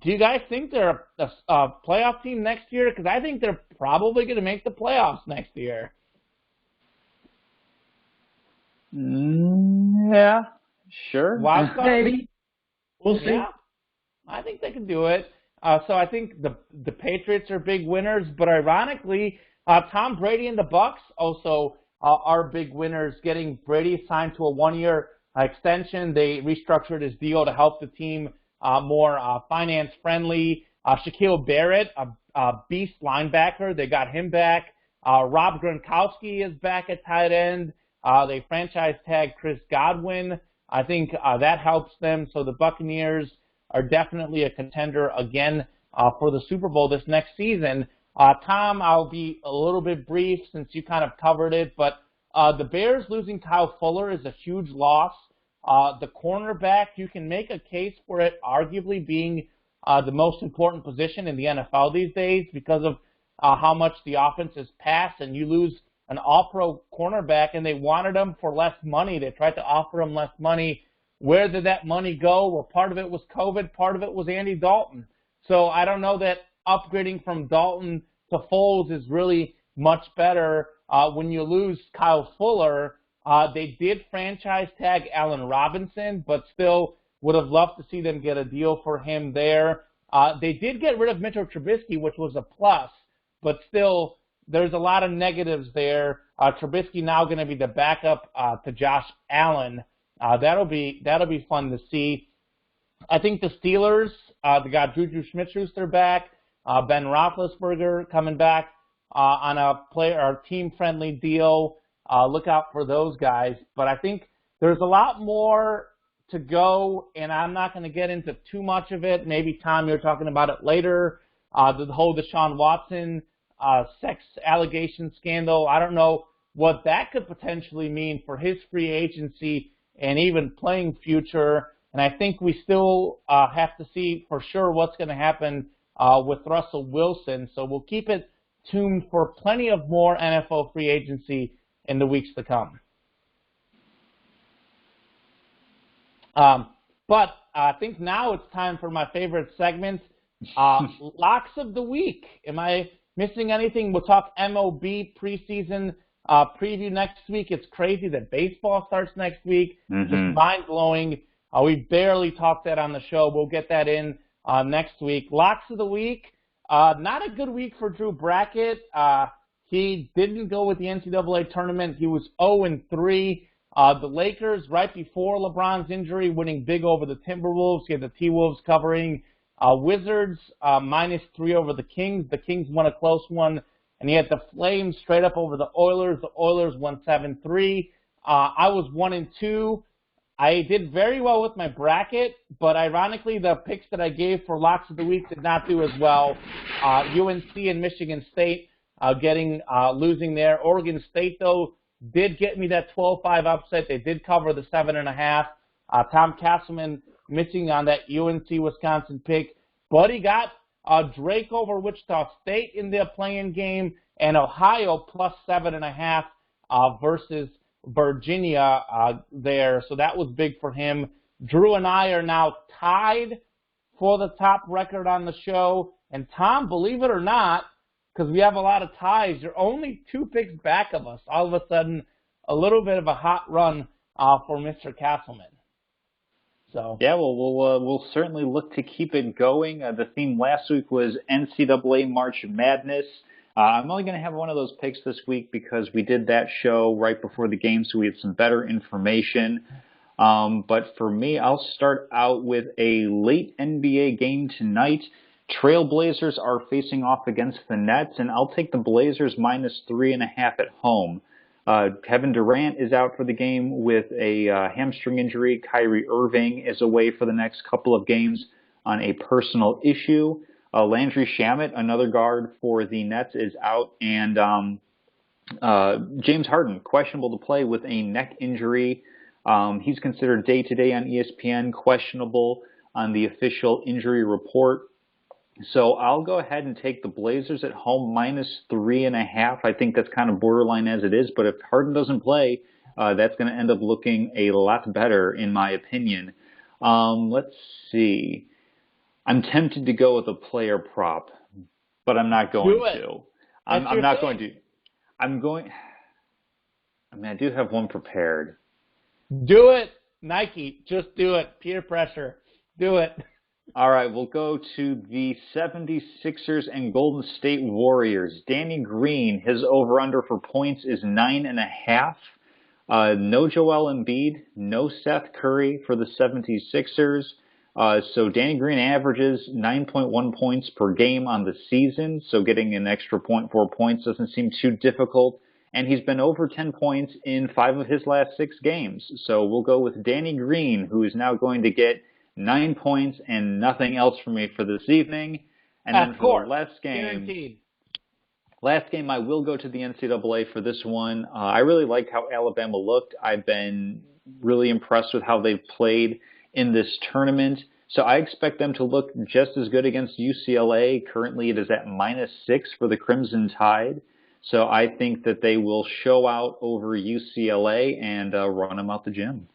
do you guys think they're a playoff team next year? Because I think they're probably going to make the playoffs next year. Yeah, sure. Maybe. We'll see. Yeah, I think they can do it. So I think the Patriots are big winners, but ironically, Tom Brady and the Bucs also are big winners, getting Brady signed to a 1-year extension. They restructured his deal to help the team more finance-friendly. Shaquille Barrett, a beast linebacker, they got him back. Rob Gronkowski is back at tight end. They franchise tagged Chris Godwin. I think that helps them. So the Buccaneers are definitely a contender again for the Super Bowl this next season. Tom, I'll be a little bit brief since you kind of covered it, but the Bears losing Kyle Fuller is a huge loss. The cornerback, you can make a case for it arguably being the most important position in the NFL these days because of how much the offense is passed, and you lose an all-pro cornerback, and they wanted him for less money. They tried to offer him less money. Where did that money go? Well, part of it was COVID. Part of it was Andy Dalton. So I don't know that upgrading from Dalton to Foles is really much better. When you lose Kyle Fuller, they did franchise tag Allen Robinson, but still would have loved to see them get a deal for him there. They did get rid of Mitchell Trubisky, which was a plus, but still there's a lot of negatives there. Trubisky now going to be the backup to Josh Allen. That'll be fun to see. I think the Steelers, they got Juju Smith-Schuster back, Ben Roethlisberger coming back on a player or team-friendly deal. Look out for those guys. But I think there's a lot more to go, and I'm not going to get into too much of it. Maybe, Tom, you're talking about it later. The whole Deshaun Watson sex allegation scandal. I don't know what that could potentially mean for his free agency and even playing future. And I think we still have to see for sure what's going to happen with Russell Wilson. So we'll keep it tuned for plenty of more NFL free agency in the weeks to come. But I think now it's time for my favorite segment, Locks of the Week. Am I missing anything? We'll talk MLB preseason preview next week. It's crazy that baseball starts next week. Just mind-blowing. We barely talked that on the show. We'll get that in next week. Locks of the Week. Not a good week for Drew Brackett. He didn't go with the NCAA tournament. He was 0-3. The Lakers, right before LeBron's injury, winning big over the Timberwolves. He had the T-Wolves covering. Wizards, -3 over the Kings. The Kings won a close one. And he had the Flames straight up over the Oilers. The Oilers won 7-3. I was 1-2. I did very well with my bracket, but ironically, the picks that I gave for Locks of the Week did not do as well. UNC and Michigan State losing there. Oregon State, though, did get me that 12-5 upset. They did cover the 7.5. Tom Castleman missing on that UNC-Wisconsin pick. But he got Drake over Wichita State in the play-in game, and Ohio plus 7.5 versus Virginia there. So that was big for him. Drew and I are now tied for the top record on the show. And Tom, believe it or not, because we have a lot of ties, you're only 2 picks back of us. All of a sudden, a little bit of a hot run for Mr. Castleman. So yeah, well, we'll certainly look to keep it going. The theme last week was NCAA March Madness. I'm only going to have one of those picks this week because we did that show right before the game, so we had some better information. But for me, I'll start out with a late NBA game tonight. Trailblazers are facing off against the Nets, and I'll take the Blazers -3.5 at home. Kevin Durant is out for the game with a hamstring injury. Kyrie Irving is away for the next couple of games on a personal issue. Landry Shamet, another guard for the Nets, is out, and James Harden, questionable to play with a neck injury. He's considered day-to-day on ESPN, questionable on the official injury report. So I'll go ahead and take the Blazers at home -3.5. I think that's kind of borderline as it is, but if Harden doesn't play, that's going to end up looking a lot better, in my opinion. Let's see. I'm tempted to go with a player prop, but I'm not going to. I'm not going to. I'm going. I mean, I do have one prepared. Do it, Nike. Just do it. Peer pressure. Do it. All right, we'll go to the 76ers and Golden State Warriors. Danny Green, his over-under for points is 9.5. No Joel Embiid, no Seth Curry for the 76ers. So Danny Green averages 9.1 points per game on the season, so getting an extra 0.4 points doesn't seem too difficult. And he's been over 10 points in 5 of his last 6 games. So we'll go with Danny Green, who is now going to get 9 points and nothing else from me for this evening. And then for the last game, guaranteed. Last game, I will go to the NCAA for this one. I really like how Alabama looked. I've been really impressed with how they've played in this tournament. So I expect them to look just as good against UCLA. Currently, it is at -6 for the Crimson Tide. So I think that they will show out over UCLA and run them out the gym.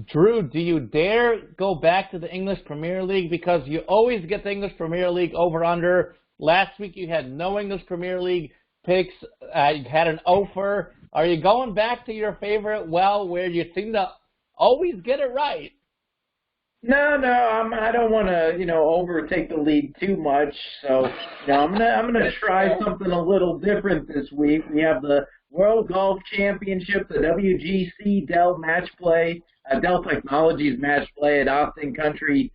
Drew, do you dare go back to the English Premier League? Because you always get the English Premier League over-under. Last week you had no English Premier League picks. You had an offer. Are you going back to your favorite well where you seem to always get it right? No, I don't want to, overtake the league too much. So, I'm gonna try something a little different this week. We have the World Golf Championship, the WGC Dell Match Play, Dell Technologies Match Play at Austin Country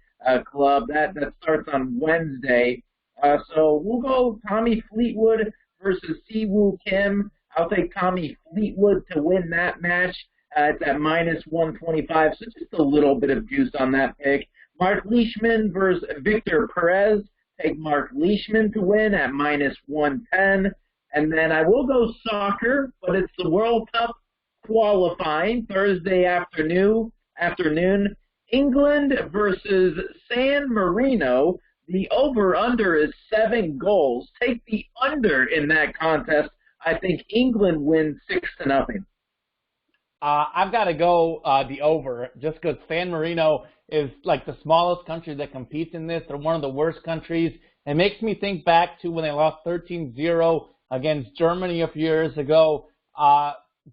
Club. That starts on Wednesday. So we'll go Tommy Fleetwood versus Siwoo Kim. I'll take Tommy Fleetwood to win that match. It's at -125, so just a little bit of juice on that pick. Mark Leishman versus Victor Perez. Take Mark Leishman to win at -110. And then I will go soccer, but it's the World Cup qualifying Thursday afternoon. England versus San Marino. The over-under is 7 goals. Take the under in that contest. I think England wins 6-0. I've got to go the over, just because San Marino is like the smallest country that competes in this. They're one of the worst countries. It makes me think back to when they lost 13-0 against Germany a few years ago.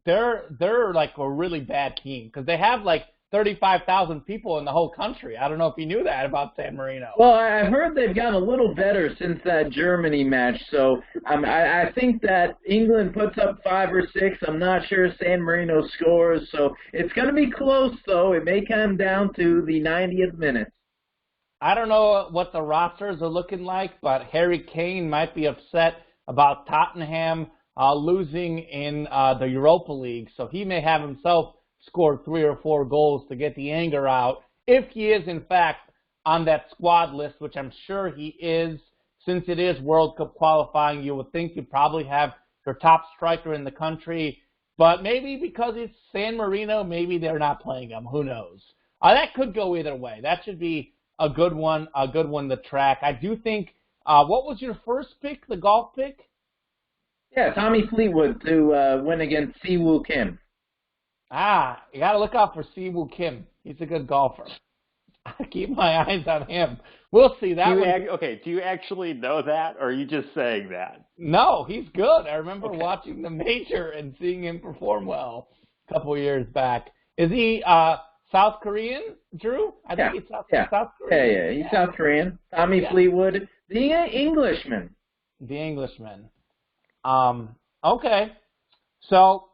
They're like a really bad team because they have like 35,000 people in the whole country. I don't know if you knew that about San Marino. Well, I heard they've gotten a little better since that Germany match. So I think that England puts up 5 or 6. I'm not sure San Marino scores. So it's going to be close, though. It may come down to the 90th minute. I don't know what the rosters are looking like, but Harry Kane might be upset about Tottenham losing in the Europa League. So he may have himself scored 3 or 4 goals to get the anger out, if he is, in fact, on that squad list, which I'm sure he is. Since it is World Cup qualifying, you would think you probably have your top striker in the country. But maybe because it's San Marino, maybe they're not playing him. Who knows? That could go either way. That should be a good one to track. I do think, what was your first pick, the golf pick? Yeah, Tommy Fleetwood to win against Siwoo Kim. You got to look out for Siwoo Kim. He's a good golfer. I keep my eyes on him. We'll see. Do you actually know that, or are you just saying that? No, he's good. I remember watching the major and seeing him perform well a couple years back. Is he South Korean, Drew? I think he's South Korean. Yeah, he's South Korean. Tommy Fleetwood, the Englishman. The Englishman. Okay. So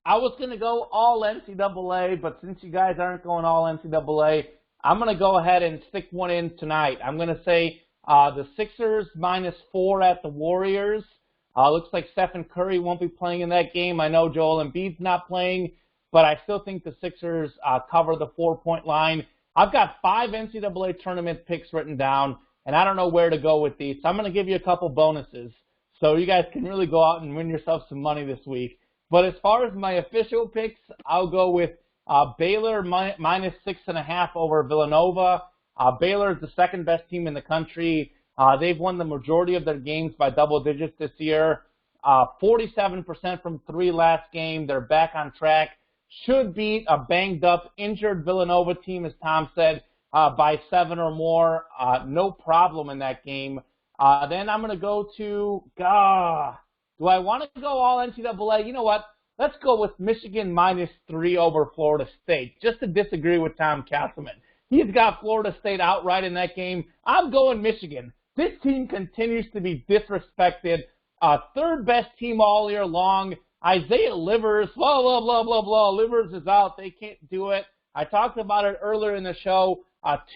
I was going to go all NCAA, but since you guys aren't going all NCAA, I'm going to go ahead and stick one in tonight. I'm going to say the Sixers -4 at the Warriors. Looks like Stephen Curry won't be playing in that game. I know Joel Embiid's not playing, but I still think the Sixers cover the 4-point line. I've got 5 NCAA tournament picks written down, and I don't know where to go with these. So I'm going to give you a couple bonuses so you guys can really go out and win yourself some money this week. But as far as my official picks, I'll go with Baylor -6.5 over Villanova. Baylor is the second best team in the country. They've won the majority of their games by double digits this year. 47% from 3 last game. They're back on track. Should beat a banged-up, injured Villanova team, as Tom said, by 7 or more. No problem in that game. Then I'm going to go to, do I want to go all NCAA? You know what? Let's go with Michigan -3 over Florida State, just to disagree with Tom Castleman. He's got Florida State outright in that game. I'm going Michigan. This team continues to be disrespected. Third best team all year long. Isaiah Livers, blah, blah, blah, blah, blah. Livers is out. They can't do it. I talked about it earlier in the show.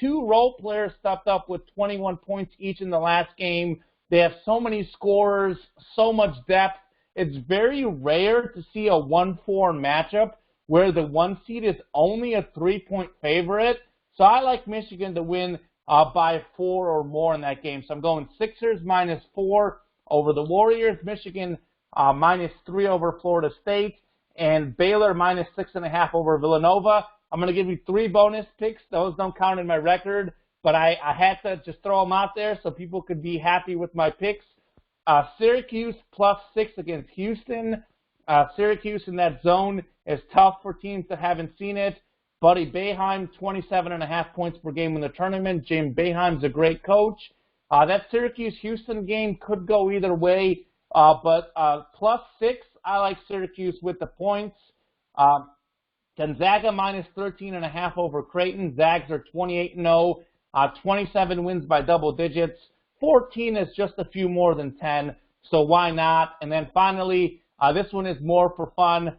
2 role players stepped up with 21 points each in the last game. They have so many scorers, so much depth. It's very rare to see a 1-4 matchup where the 1 seed is only a 3-point favorite. So I like Michigan to win by 4 or more in that game. So I'm going Sixers -4 over the Warriors, Michigan -3 over Florida State, and Baylor minus 6.5 over Villanova. I'm going to give you 3 bonus picks. Those don't count in my record, but I had to just throw them out there so people could be happy with my picks. Syracuse plus 6 against Houston. Syracuse in that zone is tough for teams that haven't seen it. Buddy Boeheim, 27.5 points per game in the tournament. James Boeheim's a great coach. That Syracuse-Houston game could go either way, but plus 6, I like Syracuse with the points. Gonzaga minus 13.5 over Creighton. Zags are 28-0, 27 wins by double digits. 14 is just a few more than 10, so why not? And then finally, this one is more for fun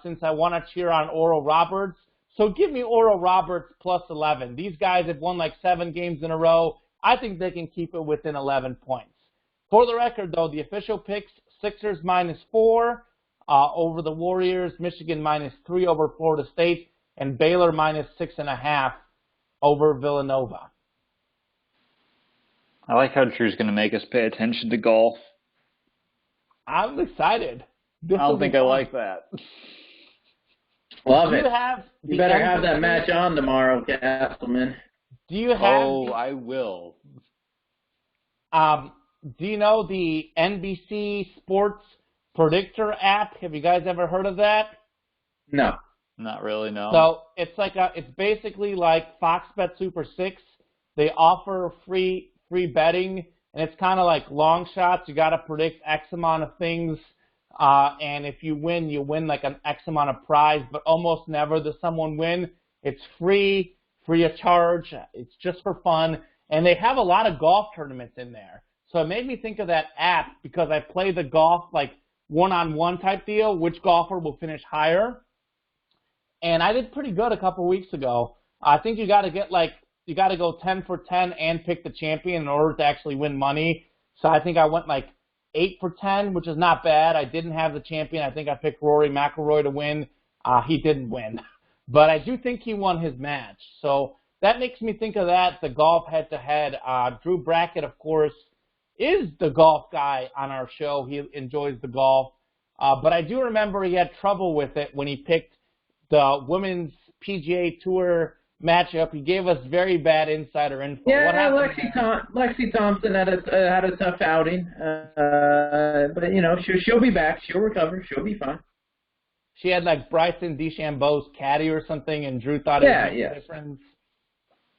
since I want to cheer on Oral Roberts. So give me Oral Roberts plus 11. These guys have won like 7 games in a row. I think they can keep it within 11 points. For the record, though, the official picks, Sixers minus 4 over the Warriors, Michigan minus 3 over Florida State, and Baylor minus 6.5 over Villanova. I like how Drew's going to make us pay attention to golf. I'm excited. I don't think I like that. Love it. You better have that match on tomorrow, Castleman. Do you have? Oh, I will. Do you know the NBC Sports Predictor app? Have you guys ever heard of that? No. Not really, no. So it's basically like Fox Bet Super 6. They offer free betting, and it's kind of like long shots. You got to predict X amount of things, and if you win like an X amount of prize, but almost never does someone win. It's free of charge. It's just for fun, and they have a lot of golf tournaments in there. So it made me think of that app because I play the golf like one-on-one type deal, which golfer will finish higher, and I did pretty good a couple weeks ago. I think you got to go 10 for 10 and pick the champion in order to actually win money. So I think I went like 8 for 10, which is not bad. I didn't have the champion. I think I picked Rory McIlroy to win. He didn't win. But I do think he won his match. So that makes me think of that, the golf head-to-head. Drew Brackett, of course, is the golf guy on our show. He enjoys the golf. But I do remember he had trouble with it when he picked the Women's PGA Tour matchup. He gave us very bad insider info. Yeah, Lexi Thompson had a tough outing, but you know she'll be back. She'll recover. She'll be fine. She had like Bryson DeChambeau's caddy or something, and Drew thought it was a difference.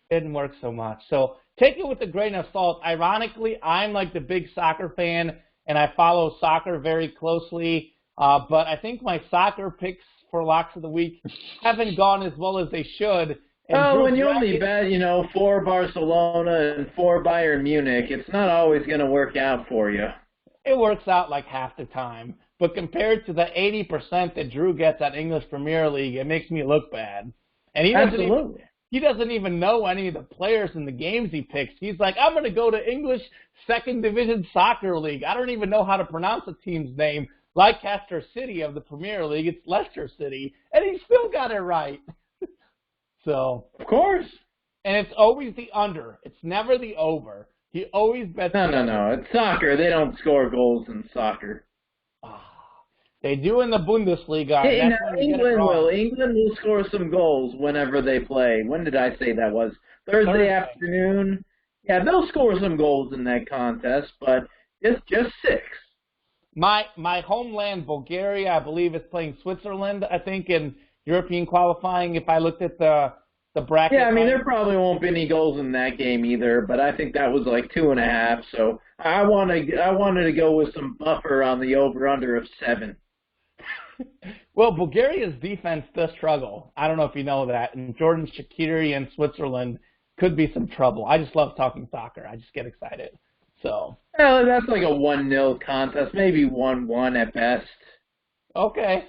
Didn't work so much. So take it with a grain of salt. Ironically, I'm like the big soccer fan, and I follow soccer very closely. But I think my soccer picks for locks of the week haven't gone as well as they should. And when you only bet, 4 Barcelona and 4 Bayern Munich, it's not always going to work out for you. It works out like half the time. But compared to the 80% that Drew gets at English Premier League, it makes me look bad. And he doesn't even know any of the players in the games he picks. He's like, I'm going to go to English Second Division Soccer League. I don't even know how to pronounce a team's name. Leicester City of the Premier League, it's Leicester City. And he still got it right. So, of course. And it's always the under. It's never the over. He always bets the under. No. It's soccer. They don't score goals in soccer. They do in the Bundesliga. Hey, England will score some goals whenever they play. When did I say that was? Thursday afternoon. Yeah, they'll score some goals in that contest, but it's just 6. My homeland, Bulgaria, I believe, is playing Switzerland, I think, in European qualifying, if I looked at the bracket. Yeah, I mean, there probably won't be any goals in that game either, but I think that was like 2.5, so I wanted to go with some buffer on the over-under of 7. Well, Bulgaria's defense does struggle. I don't know if you know that. And Jordan Shaqiri in Switzerland could be some trouble. I just love talking soccer. I just get excited. So. Well, that's like a 1-0 contest, maybe 1-1 at best. Okay.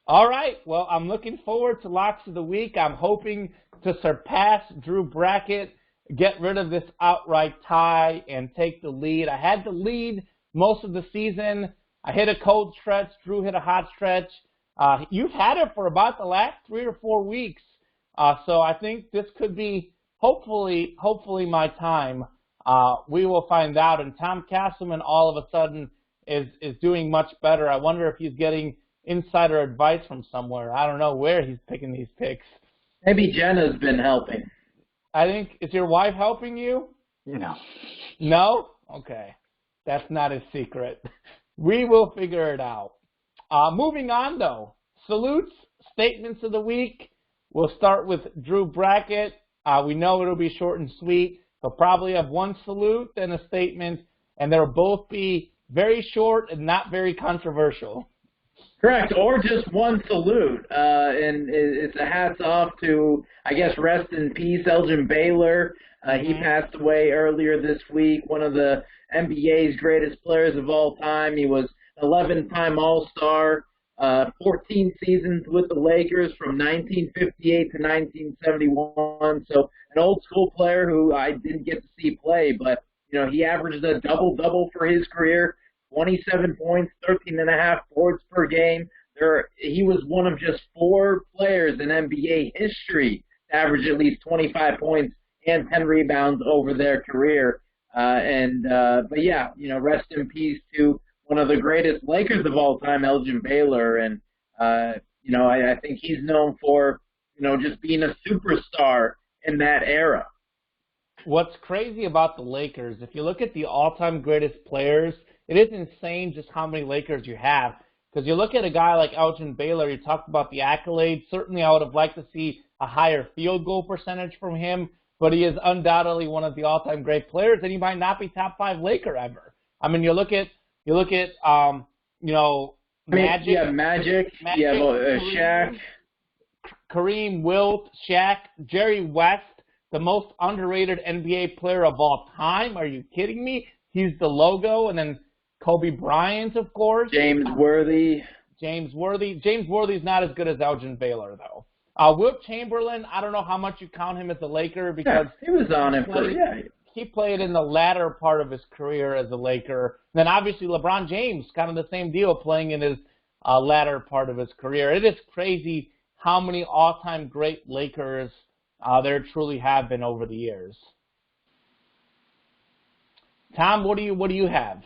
All right. Well, I'm looking forward to Locks of the Week. I'm hoping to surpass Drew Brackett, get rid of this outright tie, and take the lead. I had the lead most of the season. I hit a cold stretch. Drew hit a hot stretch. You've had it for about the last 3 or 4 weeks. So I think this could be hopefully my time. We will find out. And Tom Castleman all of a sudden is doing much better. I wonder if he's getting insider advice from somewhere. I don't know where he's picking these picks. Maybe Jenna's been helping. I think, is your wife helping you? No. No? Okay. That's not a secret. We will figure it out. Moving on, though. Salutes, statements of the week. We'll start with Drew Brackett. We know it'll be short and sweet. He'll probably have one salute and a statement, and they'll both be very short and not very controversial. Correct, or just one salute. And it's a hats off to, I guess, rest in peace, Elgin Baylor. He passed away earlier this week, one of the NBA's greatest players of all time. He was 11-time All-Star, 14 seasons with the Lakers from 1958 to 1971. So an old-school player who I didn't get to see play, but he averaged a double-double for his career. 27 points, 13.5 boards per game. He was one of just 4 players in NBA history to average at least 25 points and 10 rebounds over their career. But yeah, rest in peace to one of the greatest Lakers of all time, Elgin Baylor. And, I think he's known for, just being a superstar in that era. What's crazy about the Lakers, if you look at the all-time greatest players, it is insane just how many Lakers you have. Because you look at a guy like Elgin Baylor, you talked about the accolades. Certainly I would have liked to see a higher field goal percentage from him, but he is undoubtedly one of the all-time great players, and he might not be top 5 Laker ever. I mean, you look at Magic. You have Magic, you have Shaq. Kareem, Wilt, Shaq, Jerry West, the most underrated NBA player of all time. Are you kidding me? He's the logo, and then Kobe Bryant, of course. James Worthy. James Worthy's not as good as Elgin Baylor, though. Wilt Chamberlain, I don't know how much you count him as a Laker because he was on it he played in the latter part of his career as a Laker. And then obviously LeBron James, kind of the same deal, playing in his latter part of his career. It is crazy how many all-time great Lakers there truly have been over the years. Tom, what do you have?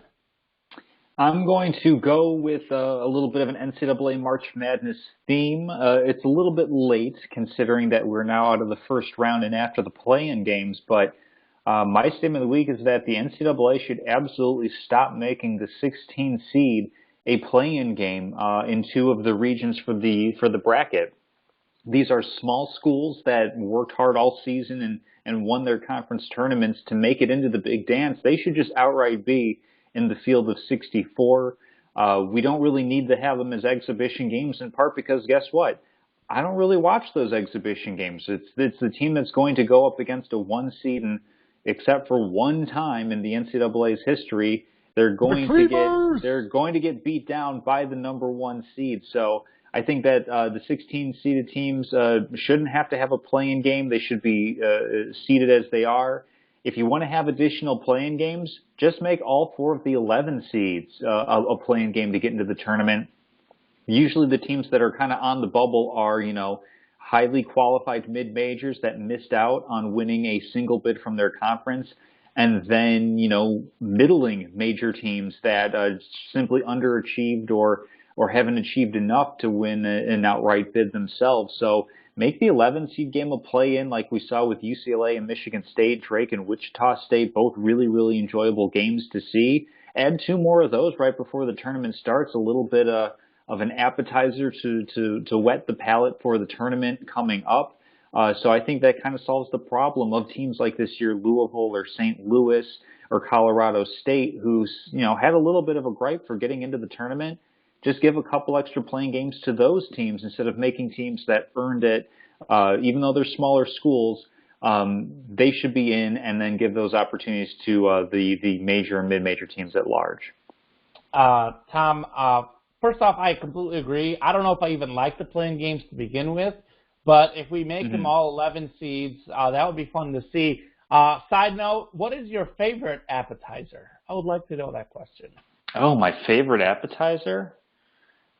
I'm going to go with a little bit of an NCAA March Madness theme. It's a little bit late considering that we're now out of the first round and after the play-in games, but my statement of the week is that the NCAA should absolutely stop making the 16 seed a play-in game in 2 of the regions for the bracket. These are small schools that worked hard all season and won their conference tournaments to make it into the big dance. They should just outright be in the field of 64. We don't really need to have them as exhibition games, in part because guess what? I don't really watch those exhibition games. It's the team that's going to go up against a 1 seed, and except for one time in the NCAA's history, they're going to get beat down by the number 1 seed. So I think that the 16 seeded teams shouldn't have to have a play-in game. They should be seeded as they are. If you want to have additional play-in games, just make all 4 of the 11 seeds a play-in game to get into the tournament. Usually the teams that are kind of on the bubble are, highly qualified mid-majors that missed out on winning a single bid from their conference, and then, middling major teams that simply underachieved or haven't achieved enough to win an outright bid themselves. So make the 11 seed game a play-in like we saw with UCLA and Michigan State, Drake and Wichita State, both really, really enjoyable games to see. Add 2 more of those right before the tournament starts, a little bit of an appetizer to whet the palate for the tournament coming up. So I think that kind of solves the problem of teams like this year, Louisville or St. Louis or Colorado State, who's, had a little bit of a gripe for getting into the tournament. Just give a couple extra playing games to those teams instead of making teams that earned it, even though they're smaller schools. They should be in, and then give those opportunities to the major and mid-major teams at large. Tom, first off, I completely agree. I don't know if I even like the playing games to begin with, but if we make them all 11 seeds, that would be fun to see. Side note, what is your favorite appetizer? I would like to know that question. Oh, my favorite appetizer?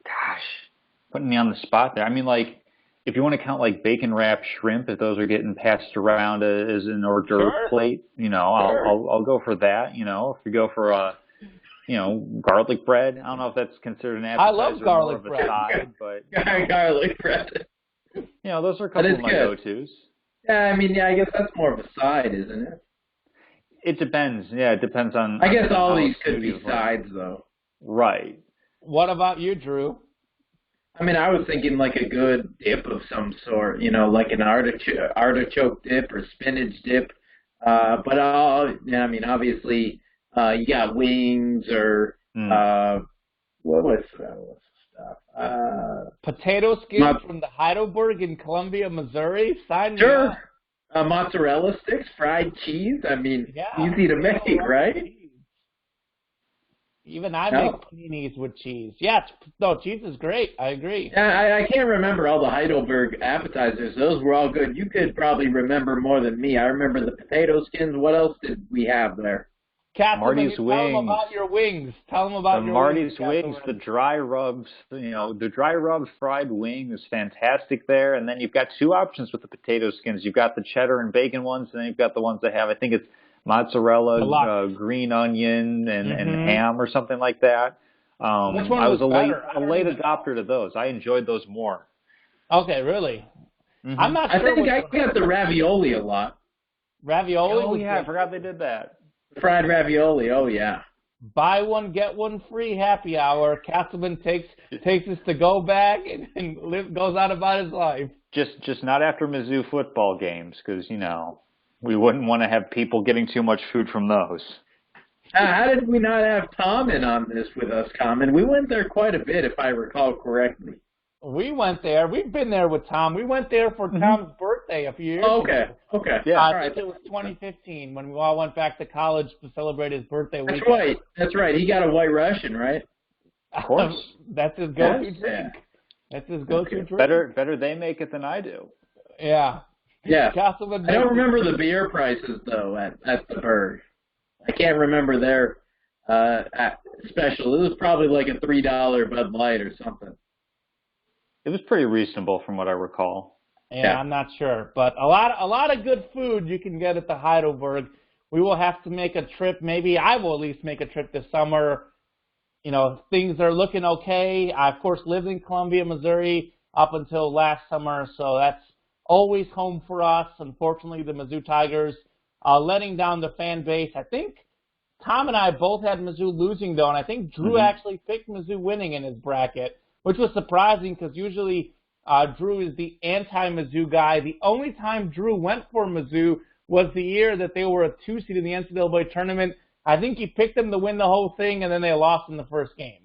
Gosh, putting me on the spot there. I mean, if you want to count bacon wrapped shrimp, if those are getting passed around as an hors d'oeuvre plate, I'll go for that. If you go for garlic bread. I don't know if that's considered an I appetizer love or more garlic of a bread. side, but Garlic bread. those are a couple of my good. go-tos. Yeah, I mean, I guess that's more of a side, isn't it? It depends. Yeah, it depends on. I guess all how these could smoothie be is like. sides, though. Right. What about you, Drew? I mean, I was thinking like a good dip of some sort, like an artichoke dip or spinach dip. But I mean, obviously, you got wings or what was the stuff? Potato skins from the Heidelberg in Columbia, Missouri. Sign me Sure. up. Mozzarella sticks, fried cheese. I mean, Yeah, easy to make, right? Cheese. Even I make paninis with cheese. Yeah, cheese is great. I agree. Yeah, I can't remember all the Heidelberg appetizers. Those were all good. You could probably remember more than me. I remember the potato skins. What else did we have there? Marty's wings. Tell them about your wings. Tell them about your Marty's wings. The dry rubs. The dry rubbed fried wing is fantastic there. And then you've got two options with the potato skins. You've got the cheddar and bacon ones, and then you've got the ones that have, I think it's mozzarella, green onion, and ham or something like that. Which one I was better? a late adopter to those. I enjoyed those more. Okay, really? Mm-hmm. I'm not sure. I think I got the ravioli a lot. Ravioli? Oh, yeah, I forgot they did that. Fried ravioli, oh, yeah. Buy one, get one free happy hour. Castleman takes his to-go bag and goes out about his life. Just not after Mizzou football games, because, we wouldn't want to have people getting too much food from those. How did we not have Tom in on this with us, Common? We went there quite a bit, if I recall correctly. We went there. We've been there with Tom. We went there for Tom's birthday a few years ago. Okay. Yeah. I think it was 2015 when we all went back to college to celebrate his birthday weekend. That's right. He got a White Russian, right? Of course. That's his go-to drink. That's his go-to drink. Better they make it than I do. Yeah. Yeah. Castleman I don't remember the beer prices, though, at the Berg. I can't remember their special. It was probably like a $3 Bud Light or something. It was pretty reasonable from what I recall. Yeah, I'm not sure. But a lot of good food you can get at the Heidelberg. We will have to make a trip. Maybe I will at least make a trip this summer. Things are looking okay. I, of course, lived in Columbia, Missouri up until last summer, so that's always home for us. Unfortunately, the Mizzou Tigers letting down the fan base. I think Tom and I both had Mizzou losing, though, and I think Drew actually picked Mizzou winning in his bracket, which was surprising because usually Drew is the anti-Mizzou guy. The only time Drew went for Mizzou was the year that they were a 2-seed in the NCAA tournament. I think he picked them to win the whole thing, and then they lost in the first game.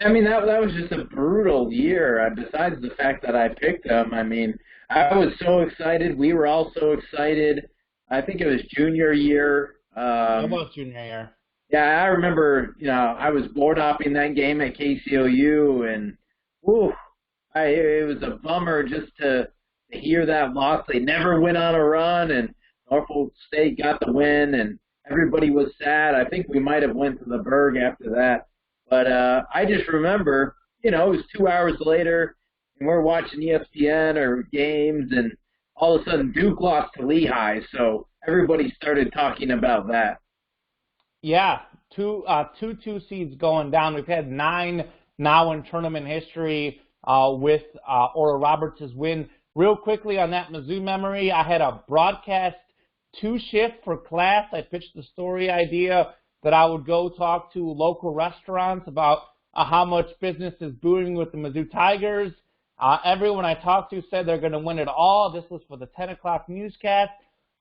I mean, that was just a brutal year. Besides the fact that I picked them, I mean, I was so excited. We were all so excited. I think it was junior year. It was junior year. Yeah, I remember, I was board hopping that game at KCOU, and it was a bummer just to hear that loss. They never went on a run, and Norfolk State got the win, and everybody was sad. I think we might have went to the Berg after that. But I just remember, it was 2 hours later, and we're watching ESPN or games, and all of a sudden Duke lost to Lehigh, so everybody started talking about that. Yeah, two 2 seeds going down. We've had 9 now in tournament history with Oral Roberts' win. Real quickly on that Mizzou memory, I had a broadcast 2-shift for class. I pitched the story idea that I would go talk to local restaurants about how much business is booming with the Mizzou Tigers. Everyone I talked to said they're going to win it all. This was for the 10 o'clock newscast.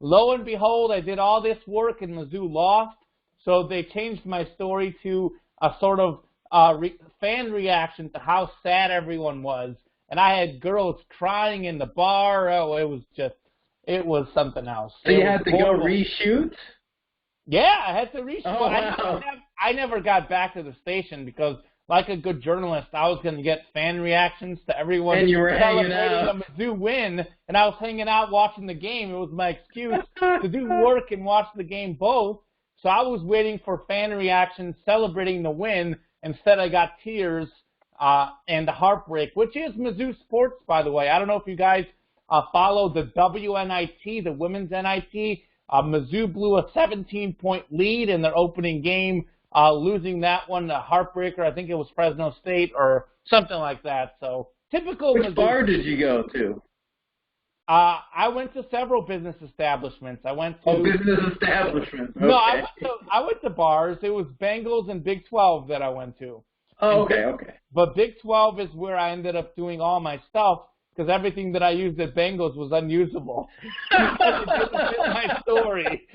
Lo and behold, I did all this work and Mizzou lost. So they changed my story to a sort of fan reaction to how sad everyone was. And I had girls crying in the bar. Oh, it was something else. So you had to go reshoot? Yeah, I had to reshoot. Oh, wow. I never got back to the station because, like a good journalist, I was going to get fan reactions to everyone. And you were hanging out. The Mizzou win, and I was hanging out watching the game. It was my excuse to do work and watch the game both. So I was waiting for fan reactions celebrating the win. Instead, I got tears and the heartbreak, which is Mizzou sports, by the way. I don't know if you guys follow the WNIT, the women's NIT. Mizzou blew a 17-point lead in their opening game losing that one, a heartbreaker. I think it was Fresno State or something like that. So typical. Which bar did you go to? I went to several business establishments. I went to business establishments. Okay. No, I went to bars. It was Bengals and Big 12 that I went to. Oh, okay. But Big 12 is where I ended up doing all my stuff because everything that I used at Bengals was unusable. It didn't fit my story.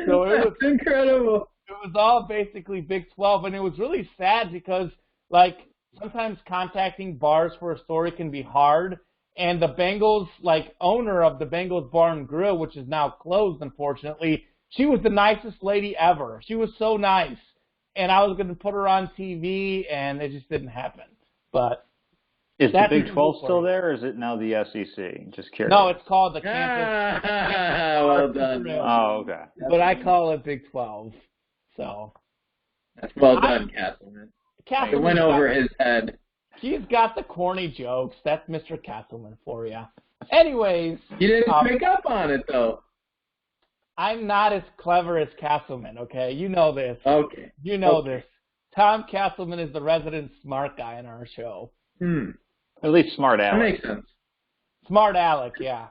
So That's incredible. It was all basically Big 12, and it was really sad because, like, sometimes contacting bars for a story can be hard. And the Bengals, like, owner of the Bengals Bar and Grill, which is now closed, unfortunately, she was the nicest lady ever. She was so nice. And I was going to put her on TV, and it just didn't happen. But is the Big 12 still there, or is it now the SEC? Just curious. No, it's called the Campus. Well done. Oh, okay. But I call it Big 12. So that's well done, Castleman. It went over his head. He's got the corny jokes. That's Mr. Castleman for you. Anyways. You didn't pick up on it, though. I'm not as clever as Castleman, okay? You know this. Okay. You know this. Tom Castleman is the resident smart guy in our show. At least smart Alec. That makes sense. Smart Alec, yeah.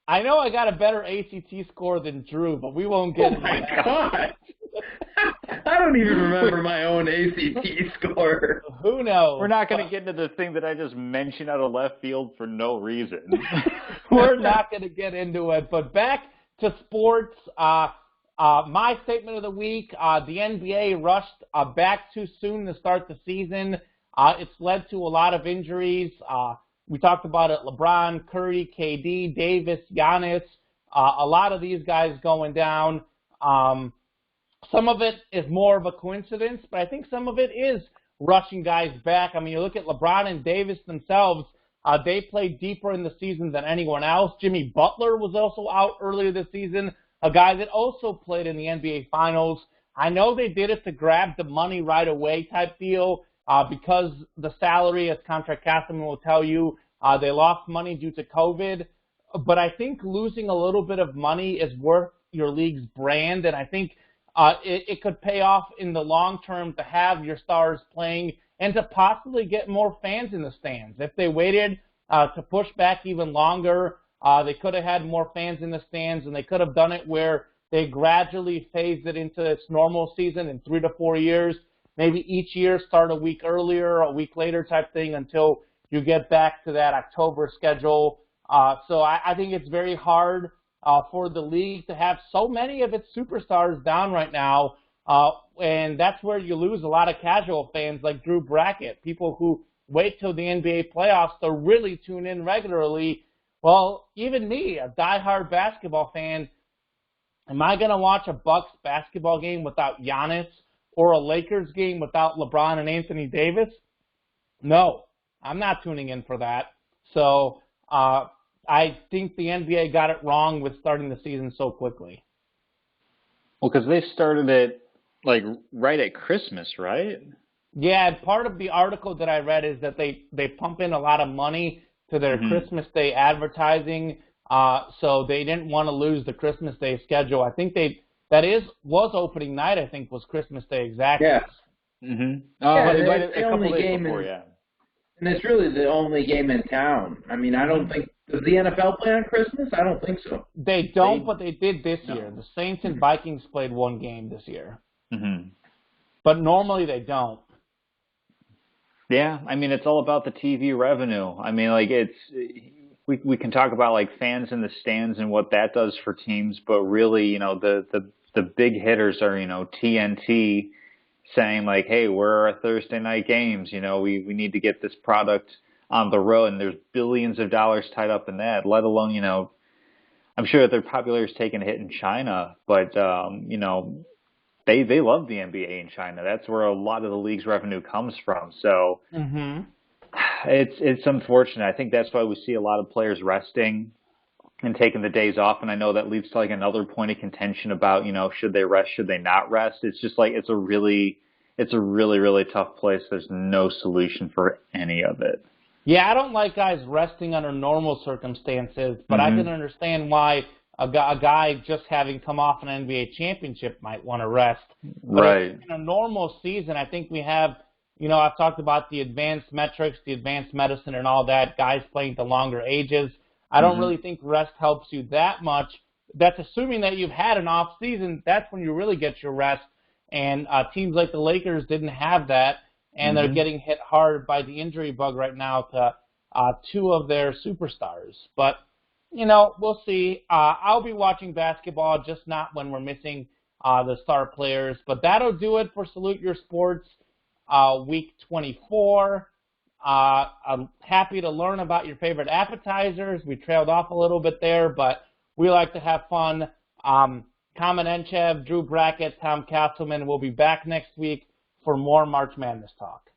I know I got a better ACT score than Drew, but we won't get into that. Oh, my God. I don't even remember my own ACT score. Who knows? We're not going to get into the thing that I just mentioned out of left field for no reason. We're not going to get into it. But back to sports. My statement of the week, the NBA rushed back too soon to start the season. It's led to a lot of injuries. We talked about it, LeBron, Curry, KD, Davis, Giannis, a lot of these guys going down. Some of it is more of a coincidence, but I think some of it is rushing guys back. I mean, you look at LeBron and Davis themselves, they played deeper in the season than anyone else. Jimmy Butler was also out earlier this season, a guy that also played in the NBA Finals. I know they did it to grab the money right away type deal because the salary, as Contract Castleman will tell you, they lost money due to COVID. But I think losing a little bit of money is worth your league's brand, and I think it could pay off in the long term to have your stars playing and to possibly get more fans in the stands. If they waited to push back even longer, they could have had more fans in the stands, and they could have done it where they gradually phased it into its normal season in 3 to 4 years. Maybe each year start a week earlier, a week later type thing until you get back to that October schedule. So I think it's very hard for the league to have so many of its superstars down right now, and that's where you lose a lot of casual fans like Drew Brackett, people who wait till the NBA playoffs to really tune in regularly. Well, even me, a diehard basketball fan, am I going to watch a Bucks basketball game without Giannis or a Lakers game without LeBron and Anthony Davis? No, I'm not tuning in for that. So I think the NBA got it wrong with starting the season so quickly. Well, because they started it, like, right at Christmas, right? Yeah, and part of the article that I read is that they pump in a lot of money to their Christmas Day advertising, so they didn't want to lose the Christmas Day schedule. I think was opening night, I think, was Christmas Day exactly. Yes. Mm-hmm. It's the only game and it's really the only game in town. I mean, I don't think – does the NFL play on Christmas? I don't think so. They don't, but they did this year. The Saints and Vikings played one game this year. Mm-hmm. But normally they don't. Yeah, I mean, it's all about the TV revenue. I mean, like, we can talk about, like, fans in the stands and what that does for teams, but really, you know, the big hitters are, you know, TNT saying, like, hey, where are our Thursday night games? You know, we need to get this product on the road, and there's billions of dollars tied up in that, let alone, you know, I'm sure that their popularity is taking a hit in China, but, you know, they love the NBA in China. That's where a lot of the league's revenue comes from. So it's unfortunate. I think that's why we see a lot of players resting and taking the days off. And I know that leads to like another point of contention about, you know, should they rest, should they not rest? It's just like, it's a really, really tough place. There's no solution for any of it. Yeah, I don't like guys resting under normal circumstances, but I can understand why a guy just having come off an NBA championship might want to rest. But Right. in a normal season, I think we have, I've talked about the advanced metrics, the advanced medicine and all that, guys playing to longer ages. I don't really think rest helps you that much. That's assuming that you've had an off season. That's when you really get your rest. And teams like the Lakers didn't have that, and they're getting hit hard by the injury bug right now to two of their superstars. But, we'll see. I'll be watching basketball, just not when we're missing the star players. But that'll do it for Salute Your Sports Week 24. I'm happy to learn about your favorite appetizers. We trailed off a little bit there, but we like to have fun. Kamenechev, Drew Brackett, Tom Castleman will be back next week for more March Madness talk.